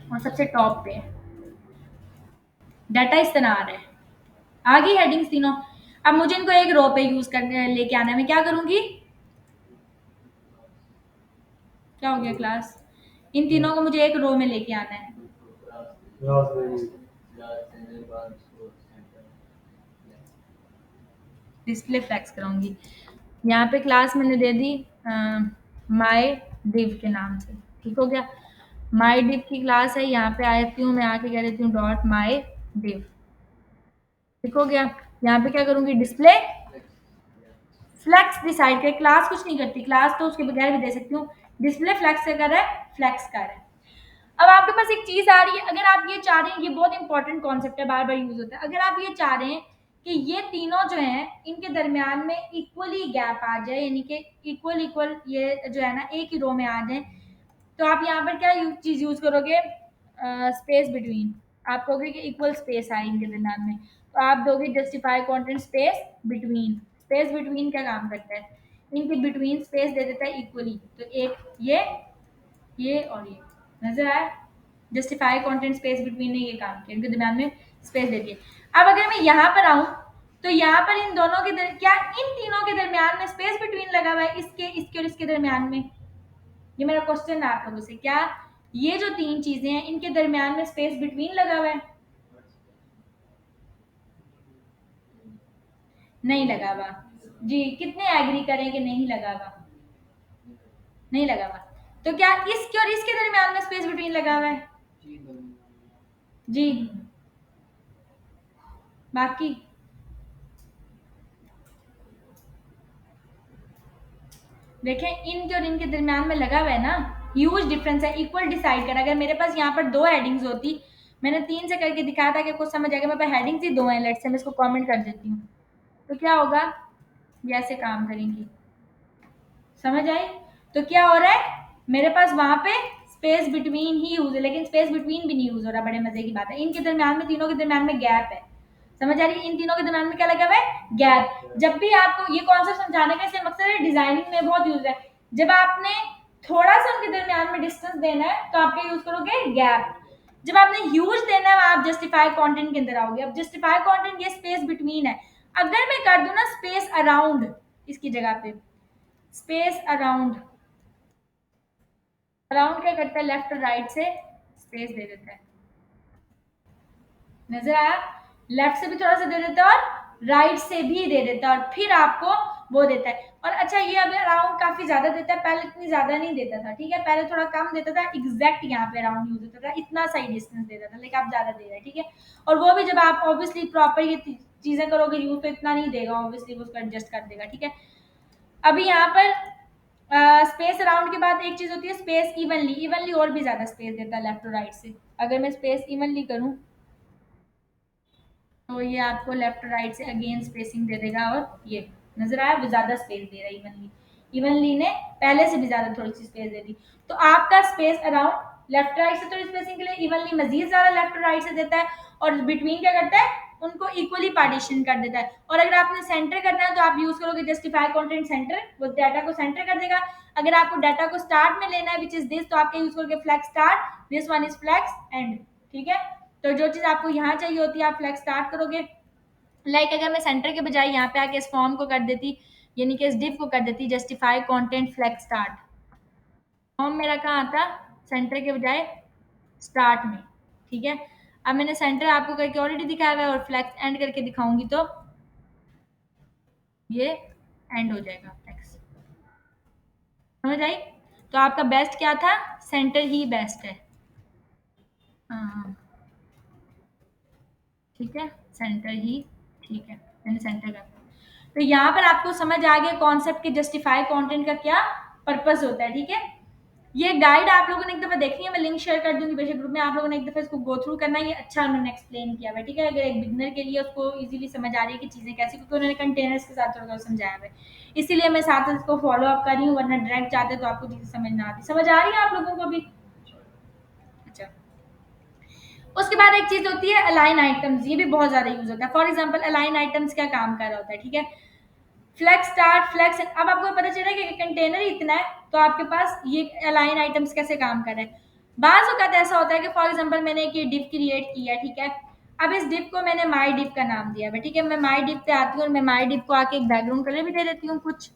और सबसे टॉप पे डाटा इस्तेमाल है, आ गई हेडिंग्स तीनों। अब मुझे इनको एक रो पे यूज करने लेके आना है, मैं क्या करूंगी, क्या हो गया क्लास, इन तीनों को मुझे एक रो में लेके आना है। डिस्प्ले फ्लैक्स कराऊंगी। यहाँ पे क्लास मैंने दे दी माई डिव के नाम से, ठीक हो गया। माई डिव की क्लास है, यहाँ पे आती हूँ मैं, आके कह देती हूँ डॉट माई डिव, ठीक हो गया। यहाँ पे क्या करूंगी, डिस्प्ले फ्लेक्स डिसाइड कर, क्लास कुछ नहीं करती, क्लास तो उसके बगैर भी दे सकती हूँ। डिस्प्ले फ्लेक्स से कर रहा है, फ्लेक्स कर रहा है। अब आपके पास एक चीज आ रही है, अगर आप ये चाह रहे हैं, ये बहुत इंपॉर्टेंट कॉन्सेप्ट है, बार बार यूज होता है, अगर आप ये चाह रहे हैं कि ये तीनों जो हैं इनके दरमियान में इक्वली गैप आ जाए, यानी कि इक्वल इक्वल ये जो है ना एक ही रो में आ जाए, तो आप यहाँ पर क्या चीज यूज करोगे, स्पेस बिटवीन। आप कहोगे कि इक्वल स्पेस आए इनके दरमियान में, तो आप दोगे justify content space between. Space between क्या काम करता है, इनके बिटवीन स्पेस दे देता है इक्वली, तो एक ये और ये, नजर आया, जस्टिफाई कंटेंट स्पेस बिटवीन ने ये काम किया, इनके दरमियान में स्पेस दे दी। अब अगर मैं यहाँ पर आऊँ, तो यहाँ पर इन दोनों के क्या इन तीनों के दरमियान में स्पेस बिटवीन लगा हुआ है, इसके और इसके दरमियान में, ये मेरा क्वेश्चन है आप लोगों से, क्या ये जो तीन चीजें हैं इनके दरमियान में स्पेस बिटवीन लगा हुआ है, नहीं लगा हुआ। जी, कितने एग्री करें कि नहीं लगा हुआ, नहीं लगा हुआ। तो क्या इसके और इसके दरमियान में स्पेस बिटवीन लगा हुआ है, जी। बाकी देखें, इनके और इनके दरमियान में लगा हुआ है ना, ह्यूज डिफरेंस है, इक्वल डिसाइड कर। अगर मेरे पास यहाँ पर 2 हेडिंग्स होती, मैंने 3 से करके दिखाया था कि कुछ समझ आएगा, मेरे पास हेडिंग्स ही 2 हैं, लेट्स से मैं इसको कमेंट कर देती हूँ, तो क्या होगा, ये ऐसे काम करेंगी, समझ आई। तो क्या हो रहा है, मेरे पास वहां पे स्पेस बिटवीन ही यूज है, लेकिन स्पेस बिटवीन भी नहीं यूज हो रहा, बड़े मजे की बात है। इनके दरमियान में, तीनों के दरमियान में गैप है, समझ आ रही है, इन तीनों के दरमियान में क्या लगा हुआ है, गैप। जब भी आपको ये कॉन्सेप्ट समझाने का इससे मकसद है, डिजाइनिंग में बहुत यूज है, जब आपने थोड़ा सा उनके दरमियान में डिस्टेंस देना है तो आप क्या यूज करोगे, गैप। जब आपने ह्यूज देना है, आप जस्टिफाई कंटेंट के अंदर आओगे। अब जस्टिफाई कंटेंट ये स्पेस बिटवीन है, अगर मैं कर दूं ना स्पेस अराउंड, इसकी जगह पे स्पेस अराउंड, अराउंड क्या करता है, लेफ्ट और राइट से स्पेस दे देता है, नजर आया, लेफ्ट से भी थोड़ा सा दे देता है और राइट से भी दे देता है, और फिर आपको वो देता है। और अच्छा, ये अब अराउंड काफी ज्यादा देता है, पहले इतनी ज्यादा नहीं देता था, ठीक है, पहले थोड़ा कम देता था, एग्जैक्ट यहाँ पे अराउंड यूज होता था, इतना सही डिस्टेंस देता था, लेकिन आप ज्यादा दे रहे हैं, ठीक है। और वो भी जब आप ऑब्वियसली प्रॉपर ये चीजें करोगे यूज, तो इतना नहीं देगा, ऑब्वियसली वो उसको एडजस्ट कर देगा, ठीक है। अभी यहाँ पर स्पेस अराउंड के बाद एक चीज होती है स्पेस इवनली, इवनली और भी ज्यादा स्पेस देता है लेफ्ट और राइट से। अगर मैं स्पेस इवनली करूं, तो ये आपको लेफ्ट और राइट से अगेन स्पेसिंग दे देगा, और ये नजर आया, वो ज्यादा स्पेस दे रहा है इवनली, इवनली ने पहले से भी ज्यादा थोड़ी सी स्पेस दे दी। तो आपका स्पेस अराउंड लेफ्ट राइट से थोड़ी स्पेसिंग के लिए, इवनली मजीद ज्यादा लेफ्ट और राइट से देता है, और बिटवीन क्या करता है, उनको इक्वली पार्टीशन कर देता है। और अगर आपने सेंटर करना है, तो आप यूज करोगे जस्टिफाई कंटेंट सेंटर, वो डाटा को सेंटर कर देगा। अगर आपको डाटा को स्टार्ट में लेना है, विच इज दिस, तो आप क्या यूज करोगे, flex start, this one is flex end, ठीक है। तो जो चीज आपको यहाँ चाहिए होती है, आप फ्लैक्स स्टार्ट करोगे। लाइक अगर मैं सेंटर के बजाय यहाँ पे आके इस फॉर्म को कर देती, यानी कि इस डिव को कर देती justify content flex start, form मेरा कहाँ आता, सेंटर के बजाय स्टार्ट में, ठीक है। अब मैंने सेंटर आपको करके ऑलरेडी दिखाया हुआ है, और फ्लैक्स एंड करके दिखाऊंगी तो ये एंड हो जाएगा फ्लैक्स, समझ आई। तो आपका बेस्ट क्या था, सेंटर ही बेस्ट है, हाँ ठीक है, सेंटर ही ठीक है, मैंने सेंटर कर दिया। तो यहाँ पर आपको समझ आ गया कॉन्सेप्ट के जस्टिफाई कंटेंट का क्या पर्पस होता है, ठीक है। ये गाइड आप लोगों ने एक दफा देखनी है, मैं लिंक शेयर कर दूंगी बेशक ग्रुप में, आप लोगों ने एक दफा इसको गो थ्रू करना है, ये अच्छा उन्होंने एक्सप्लेन किया हुआ है, ठीक है। अगर एक बिगनर के लिए उसको इजीली समझ आ रही है कि चीजें कैसी, क्योंकि उन्होंने कंटेनर्स के साथ थोड़ा थोड़ा समझाया हुआ है, इसीलिए मैं साथ इसको फॉलो अप कर रही हूँ, वरना डायरेक्ट जाते तो आपको चीजें समझ ना आती। समझ आ रही है आप लोगों को भी, अच्छा उसके बाद एक चीज होती है अलाइन आइटम्स, ये भी बहुत ज्यादा यूज होता है। फॉर एग्जांपल अलाइन आइटम्स क्या काम कर रहा होता है, ठीक है, फ्लेक्स स्टार्ट फ्लेक्स, अब आपको पता चला कि कंटेनर इतना है तो आपके पास ये अलाइन आइटम्स कैसे काम कर रहे हैं। बाज वक्त ऐसा होता है कि फॉर एग्जांपल मैंने एक ये डिव क्रिएट किया, ठीक है, अब इस डिव को मैंने माई डिव का नाम दिया है, ठीक है, मैं माई डिव पे आती हूँ और मैं माई डिव को आके एक बैकग्राउंड कलर भी दे देती हूँ, कुछ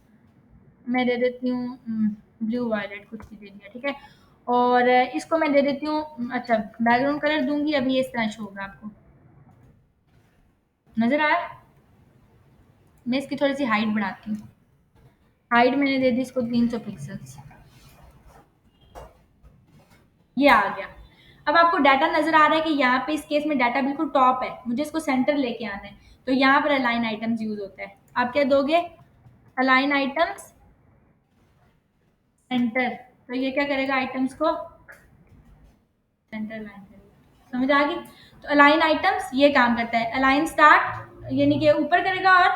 मैं दे देती हूँ ब्लू वायलेट, कुछ भी दे दिया, ठीक है, और इसको मैं दे देती हूँ अच्छा बैकग्राउंड कलर दूंगी, अभी इस तरह शो होगा आपको, नजर आया। मैं इसकी थोड़ी सी हाइट बढ़ाती हूँ, हाइट मैंने दे दी इसको 300 पिक्सल्स, ये आ गया। अब आपको डाटा नजर आ रहा है कि यहाँ पे इस केस में डाटा बिल्कुल टॉप है, मुझे इसको सेंटर लेके आना है, तो यहाँ पर अलाइन आइटम्स यूज होता है। आप क्या दोगे, अलाइन आइटम्स सेंटर, तो ये क्या करेगा, आइटम्स को सेंटर लाइन करेगा, समझ आ गई। तो अलाइन आइटम्स ये काम करता है, अलाइन स्टार्ट यानी कि ऊपर करेगा और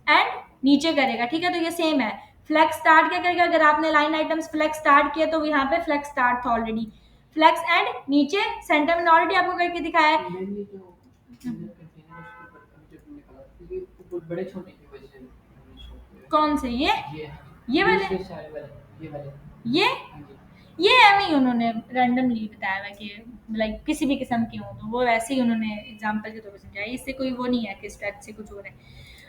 एंड नीचे करेगा, ठीक है, तो ये सेम है। फ्लेक्स स्टार्ट क्या करेगा, अगर आपने लाइन आइटम्स फ्लेक्स स्टार्ट किया तो यहाँ पे फ्लेक्स स्टार्ट था ऑलरेडी, फ्लेक्स एंड नीचे सेंटर में ऑलरेडी आपको करके दिखाया है। कौन से ये वाले ये हमें उन्होंने रैंडमली बताया हुआ कि लाइक किसी भी किस्म के हों तो वो वैसे ही उन्होंने एग्जांपल के तौर पर समझाया, इससे कोई वो नहीं है कि स्ट्रेच से कुछ हो रहा है।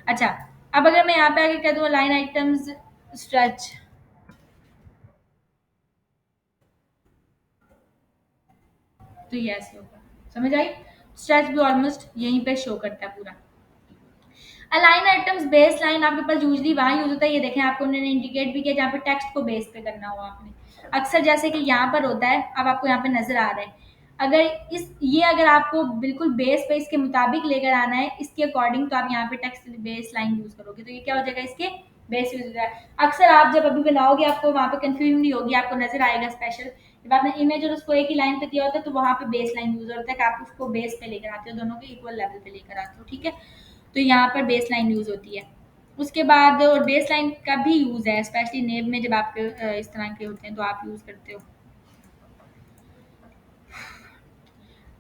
अच्छा, अब अगर मैं यहाँ पे आके कह दूँ लाइन आइटम्स स्ट्रेच, तो ये ऐसे होगा, समझ आई। स्ट्रेच भी ऑलमोस्ट यहीं पे शो करता है पूरा। अलाइन आइटम्स बेस लाइन आपके पास यूजली वहाँ यूज होता है, ये देखें आपको उन्होंने इंडिकेट भी किया जहाँ पे टेक्स्ट को बेस पे करना हो आपने, अक्सर जैसे कि यहाँ पर होता है, अब आपको यहाँ पे नजर आ रहा है, अगर अगर आपको बिल्कुल बेस पे इसके मुताबिक लेकर आना है इसके अकॉर्डिंग, तो आप यहाँ पे टेक्स्ट बेस लाइन यूज करोगे, तो ये क्या हो जाएगा, इसके बेस यूज हो जाएगा। अक्सर आप जब अभी बनाओगे आपको वहाँ पे कंफ्यूजन नहीं होगी, आपको नजर आएगा स्पेशल, जब आपने इमेज और उसको एक ही लाइन पे दिया होता है तो वहाँ पे बेस लाइन यूज होता है कि आप उसको बेस पे लेकर आते हो, दोनों के इक्वल लेवल पे लेकर आते हो, ठीक है, तो यहाँ पर बेस लाइन यूज होती है। उसके बाद और बेस लाइन का भी यूज है स्पेशली नेब में, जब आपके इस तरह के होते हैं तो आप यूज करते हो।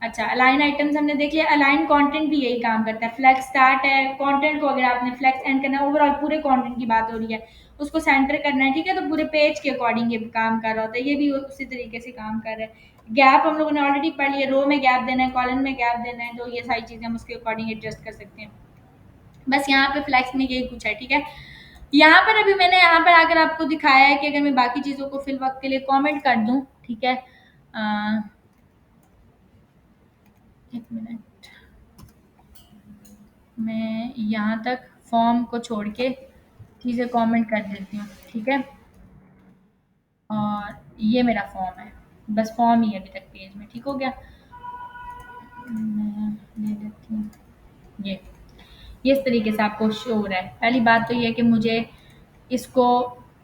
अच्छा, अलाइन आइटम्स हमने देख लिया, अलाइन कंटेंट भी यही काम करता है, फ्लेक्स स्टार्ट है, कंटेंट को अगर आपने फ्लेक्स एंड करना है, ओवरऑल पूरे कंटेंट की बात हो रही है, उसको सेंटर करना है, ठीक है, तो पूरे पेज के अकॉर्डिंग ये काम कर रहा होता है, ये भी उसी तरीके से काम कर रहा है। गैप हम लोगों ने ऑलरेडी पढ़ लिया, रो में गैप देना है, कॉलम में गैप देना है, तो ये सारी चीजें हम उसके अकॉर्डिंग एडजस्ट कर सकते हैं। बस यहाँ पे फ्लेक्स में यही कुछ है, ठीक है। यहाँ पर अभी मैंने यहाँ पर आकर आपको दिखाया है कि अगर मैं बाकी चीज़ों को फिल वक्त के लिए कमेंट कर दूँ, ठीक है, एक मिनट, मैं यहाँ तक फॉर्म को छोड़ के चीज़ें कमेंट कर देती हूँ, ठीक है, और ये मेरा फॉर्म है, बस फॉर्म ही है अभी तक पेज में, ठीक हो गया। मैं ले लेती हूँ ये इस तरीके से आपको शो हो रहा है। पहली बात तो ये है कि मुझे इसको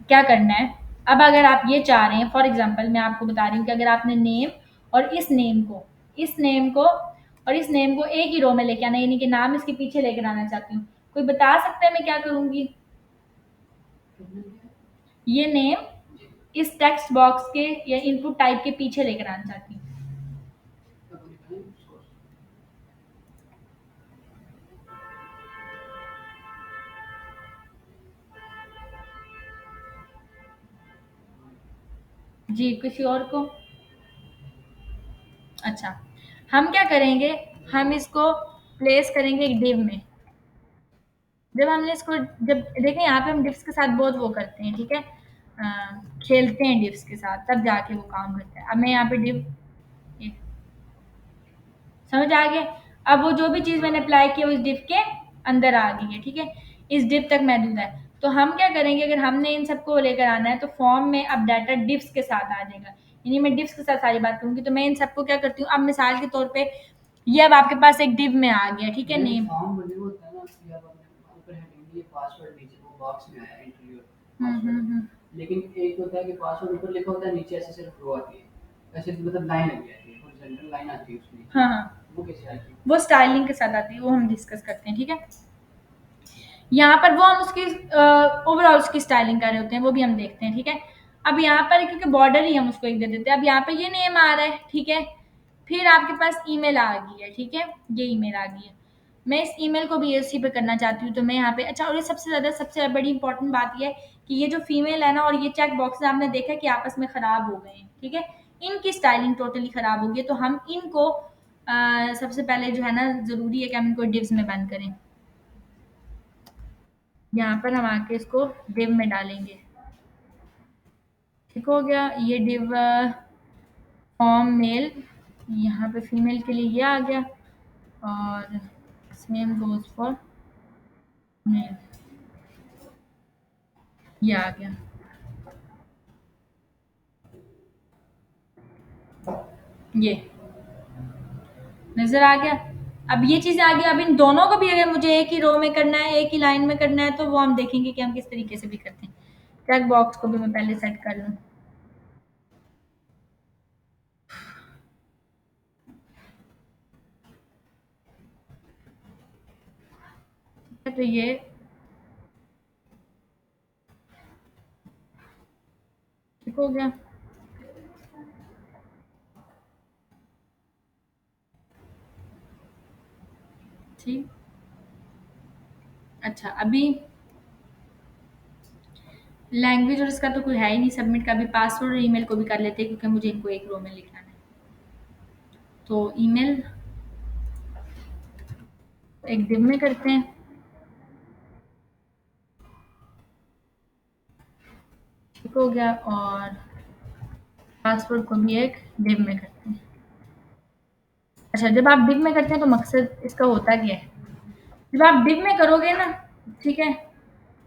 क्या करना है। अब अगर आप ये चाह रहे हैं, फॉर एग्जांपल मैं आपको बता रही हूँ कि अगर आपने नेम और इस नेम को एक ही रो में लेके आना है, यानी कि नाम इसके पीछे लेकर आना चाहती हूँ, कोई बता सकता है मैं क्या करूँगी? ये नेम इस टेक्स्ट बॉक्स के या इनपुट टाइप के पीछे लेकर आना चाहती हूँ। जी, किसी और को? अच्छा, हम क्या करेंगे, हम इसको प्लेस करेंगे एक डिव में। जब हमने इसको जब देखें यहाँ पे हम डिप्स के साथ बहुत वो करते हैं, ठीक है, खेलते हैं डिप्स के साथ, तब जाके वो काम करता है। अब मैं यहाँ पे डिप, ये समझ आ गया। अब वो जो भी चीज़ मैंने अप्लाई की उस डिप के अंदर आ गई है, ठीक है, इस डिप तक महदूद है। तो हम क्या करेंगे, अगर हमने इन सबको लेकर आना है तो फॉर्म में अब डाटा डिप्स के साथ आ जाएगा, यानी मैं डिप्स के साथ सारी बात करूंगी। तो मैं इन सबको क्या करती हूँ, अब मिसाल के तौर पे ये अब आपके पास एक डिव में आ गया, ठीक है, नेम, लेकिन एक होता है कि पासवर्ड ऊपर लिखा होता है, नीचे ऐसे सिर्फ रो आती है, ऐसे मतलब लाइन लग जाती है, हॉरिजॉन्टल लाइन आती है उसमें। हाँ हाँ, वो कैसे आती है? वो स्टाइलिंग के साथ आती है, वो हम डिस्कस करते हैं, ठीक है। यहाँ पर वो हम उसकी ओवरऑल उसकी स्टाइलिंग कर रहे होते हैं, वो भी हम देखते हैं, ठीक है। अब यहाँ पर क्योंकि बॉर्डर ही हम उसको एक दे देते हैं, अब यहाँ पे ये नेम आ रहा है, ठीक है, फिर आपके पास ईमेल आ गई है, ठीक है, ये ईमेल आ गई है। मैं इस ईमेल को भी इसी पे करना चाहती हूँ, तो मैं यहाँ पे अच्छा, और ये सबसे बड़ी इंपॉर्टेंट बात ये है कि ये जो फीमेल है ना और ये चेक बॉक्स आपने देखा कि आपस में खराब हो गए हैं, ठीक है, इनकी स्टाइलिंग टोटली खराब हो गई है। तो हम इनको सबसे पहले जो है ना ज़रूरी है कि हम इनको डिव्स में बंद करें। यहाँ पर हम आके इसको डिव में डालेंगे। ठीक हो गया, ये डिव फॉर्म मेल, यहाँ पे फीमेल के लिए ये आ गया, और सेम गोज फॉर मेल, ये आ गया, ये नज़र आ गया। अब ये चीज़ आ गई, अब इन दोनों को भी अगर मुझे एक ही रो में करना है, एक ही लाइन में करना है, तो वो हम देखेंगे कि हम किस तरीके से भी करते हैं। चेक बॉक्स को भी मैं पहले सेट कर लूँ। तो ये ठीक हो गया। ठीक, अच्छा, अभी लैंग्वेज और इसका तो कोई है ही नहीं सबमिट का, अभी पासवर्ड और ईमेल को भी कर लेते हैं क्योंकि मुझे इनको एक रो में लिखना है। तो ईमेल एक डिव में करते हैं, ठीक हो गया, और पासवर्ड को भी एक डिव में करते हैं। अच्छा, जब आप डिव में करते हैं तो मकसद इसका होता क्या है? जब आप डिव में करोगे ना, ठीक है,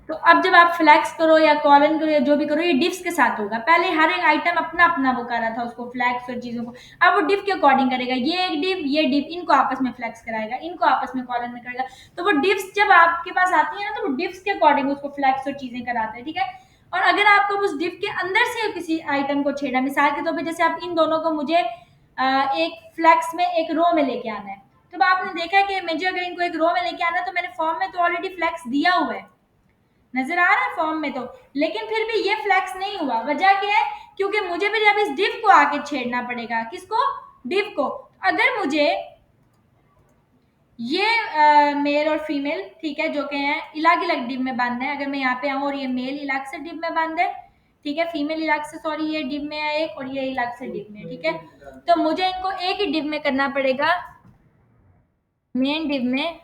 तो अब जब आप फ्लैक्स करो या कॉलन करो या जो भी करो, ये डिव्स के साथ होगा। पहले हर एक आइटम अपना अपना वो कर रहा था उसको फ्लैक्स और चीजों को, अब वो डिव के अकॉर्डिंग करेगा। ये एक डिव, ये डिव, इनको आपस में फ्लैक्स कराएगा, इनको आपस में कॉलन में करेगा। तो वो डिव्स जब आपके पास आती है ना, तो वो डिव्स के अकॉर्डिंग उसको फ्लैक्स और चीजें कराते हैं, ठीक है। और अगर आपको उस डिव के अंदर से किसी आइटम को छेड़ा, मिसाल के तौर पर जैसे आप इन दोनों को मुझे एक फ्लैक्स में एक रो में लेके आना है, तो आपने देखा कि मुझे अगर इनको एक रो में लेके आना है, तो मैंने फॉर्म में तो ऑलरेडी फ्लैक्स दिया हुआ है, नजर आ रहा है फॉर्म में तो, लेकिन फिर भी ये फ्लैक्स नहीं हुआ। वजह क्या है? क्योंकि मुझे भी अब इस डिव को आके छेड़ना पड़ेगा। किसको? डिव को। अगर मुझे ये मेल और फीमेल, ठीक है, जो कि हैं अलग अलग डिव में बंद है, अगर मैं यहाँ पे आऊँ और ये मेल अलग से डिव में बंद है, ठीक है, फीमेल अलग से, सॉरी, ये डिव में है एक और ये अलग से डिव में, ठीक है, तो मुझे इनको एक ही डिव में करना पड़ेगा, मेन डिव में,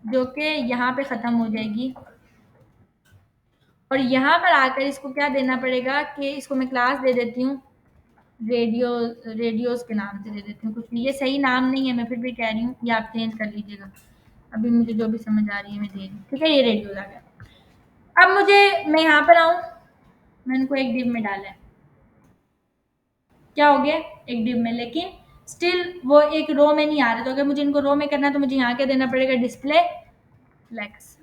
जो कि यहाँ पे खत्म हो जाएगी। और यहाँ पर आकर इसको क्या देना पड़ेगा कि इसको मैं क्लास दे देती हूँ, रेडियो, रेडियोस के नाम से दे देती हूँ कुछ भी, ये सही नाम नहीं है, मैं फिर भी कह रही हूँ, ये आप चेंज कर लीजिएगा। अभी मुझे जो भी समझ आ रही है मैं दे रही हूँ, ठीक है, ये रेडियोस आ गया। अब मुझे, मैं यहाँ पर आऊँ, मैंने इनको एक डिव में डाला है, क्या हो गया? एक डिव में, लेकिन स्टिल वो एक रो में नहीं आ रहे। तो अगर मुझे इनको रो में करना है तो मुझे यहाँ क्या देना पड़ेगा? Display flex.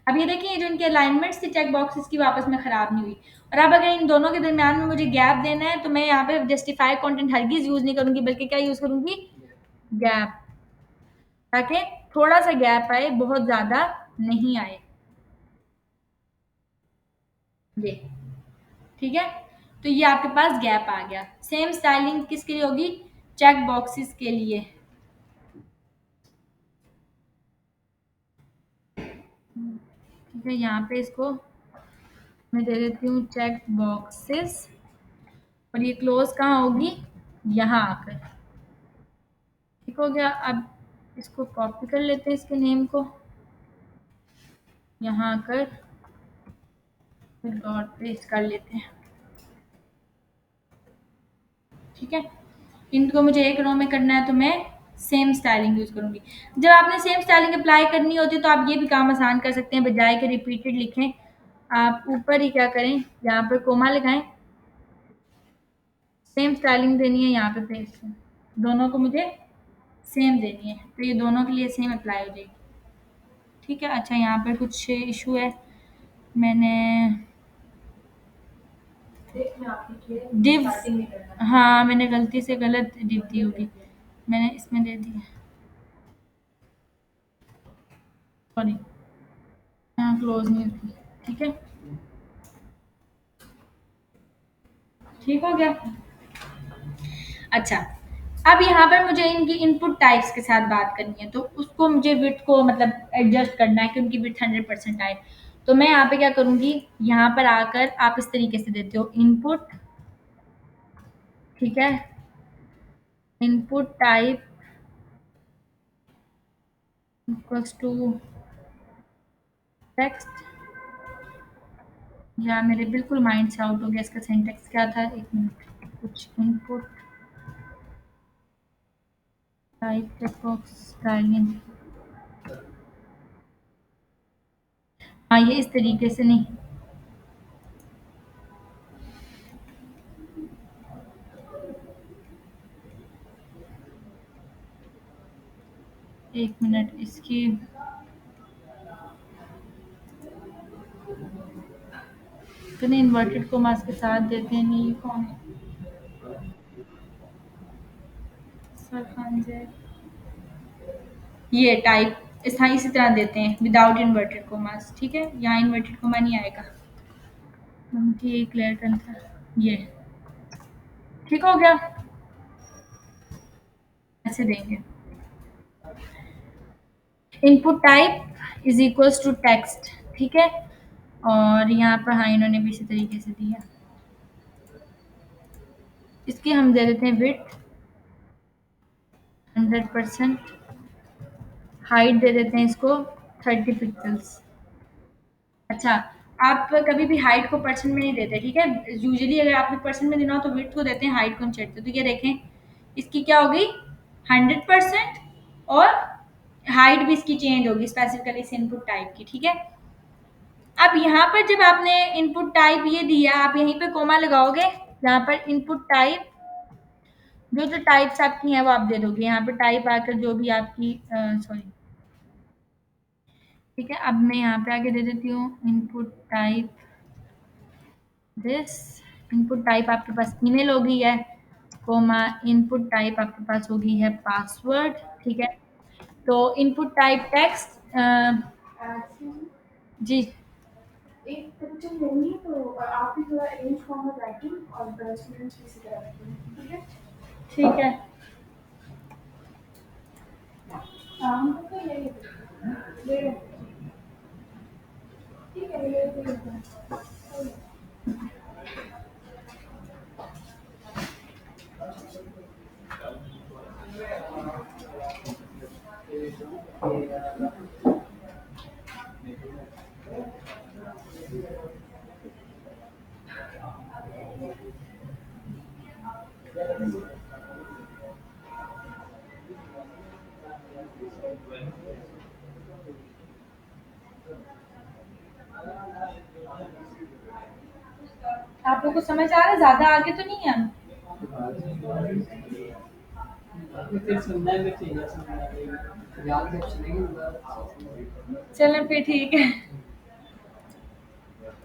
अब ये देखिए, जो इनके अलाइनमेंट्स थी चेक बॉक्सेस की, वापस में खराब नहीं हुई। और अब अगर इन दोनों के दरमियान में मुझे गैप देना है, तो मैं यहाँ पे जस्टिफाई कंटेंट हरगिज यूज नहीं करूंगी, बल्कि क्या यूज करूंगी? गैप, ताकि थोड़ा सा गैप आए, बहुत ज्यादा नहीं आए, ये, ठीक है। तो ये आपके पास गैप आ गया। सेम स्टाइलिंग किसके लिए होगी? चेक बॉक्सेस के लिए, ठीक है। यहाँ पे इसको मैं दे देती हूँ चेक बॉक्सेस, और ये क्लोज कहाँ होगी? यहाँ आकर, ठीक हो गया। अब इसको कॉपी कर लेते हैं, इसके नेम को, यहाँ आकर फिर डॉट पेस्ट कर लेते हैं, ठीक है। इनको मुझे एक रो में करना है, तो मैं सेम स्टाइलिंग यूज करूंगी। जब आपने सेम स्टाइलिंग अप्लाई करनी होती है, तो आप ये भी काम आसान कर सकते हैं, बजाय के रिपीटेड लिखें, आप ऊपर ही क्या करें, यहाँ पर कोमा लगाएं, सेम स्टाइलिंग देनी है, यहाँ पे पेस्ट, दोनों को मुझे सेम देनी है, तो ये दोनों के लिए सेम अप्लाई हो जाएगी, ठीक है। अच्छा, यहाँ पर कुछ इशू है, मैंने डिव, हाँ, मैंने गलती से गलत डिव दी होगी, मैंने इसमें दे दी, सॉरी, यहाँ क्लोज नहीं होती, ठीक है। ठीक हो गया। अच्छा, अब यहाँ पर मुझे इनकी इनपुट टाइप्स के साथ बात करनी है, तो उसको मुझे विड्थ को मतलब एडजस्ट करना है कि उनकी विड्थ 100% आए। तो मैं यहाँ पे क्या करूँगी, यहाँ पर आकर आप इस तरीके से देते हो इनपुट, ठीक है, input type equals to text, या मेरे बिल्कुल माइंड से आउट हो गया इसका सिंटेक्स क्या था, एक मिनट, कुछ input type checkbox styling, हाँ ये इस तरीके से नहीं, एक मिनट इसकी, इतने इन्वर्टेड कोमास के साथ देते हैं, नहीं ये कौन है, सर खान जी, ये टाइप इस हाँ इसी तरह देते हैं विदाउट इन्वर्टेड कोमास, ठीक है, यहाँ इन्वर्टेड कोमा नहीं आएगा, मुझे ये क्लियर करना था, ये ठीक हो गया, ऐसे देंगे input type is equals to text, ठीक है, और यहाँ पर हाँ इन्होंने भी इसी तरीके से दिया, इसकी हम दे देते हैं विड्थ 100%, हाइट दे देते हैं इसको 30 पिक्सल्स। अच्छा, आप कभी भी हाइट को परसेंट में नहीं देते, ठीक है, यूजुअली अगर आपने परसेंट में देना हो तो विड्थ को देते हैं, हाइट को नहीं चढ़ते, तो ये देखें इसकी क्या हो गई 100%, और हाइट भी इसकी चेंज होगी स्पेसिफिकली इस इनपुट टाइप की, ठीक है। अब यहाँ पर जब आपने इनपुट टाइप ये दिया, आप यहीं पे कोमा लगाओगे, यहाँ पर इनपुट टाइप जो जो टाइप्स आपकी हैं वो आप दे दोगे, यहाँ पे टाइप आकर जो भी आपकी सॉरी, ठीक है, अब मैं यहाँ पे आगे दे देती हूँ input type this, input type आपके पास ईमेल हो गई है, कोमा इनपुट टाइप आपके पास हो गई है पासवर्ड, ठीक है, तो इनपुट टाइप टेक्स्ट जी, एक पिक्चर लेंगी तो आप भी थोड़ा अरेंज फॉर्मेट राइटिंग और स्टूडेंट्स भी इसी तरह रखेंगे, ठीक है, ठीक है, हमको तो ले ले ठीक है, ले आप लोग को समझ आ रहा है, ज्यादा आगे तो नहीं है हम, चलें फिर ठीक है।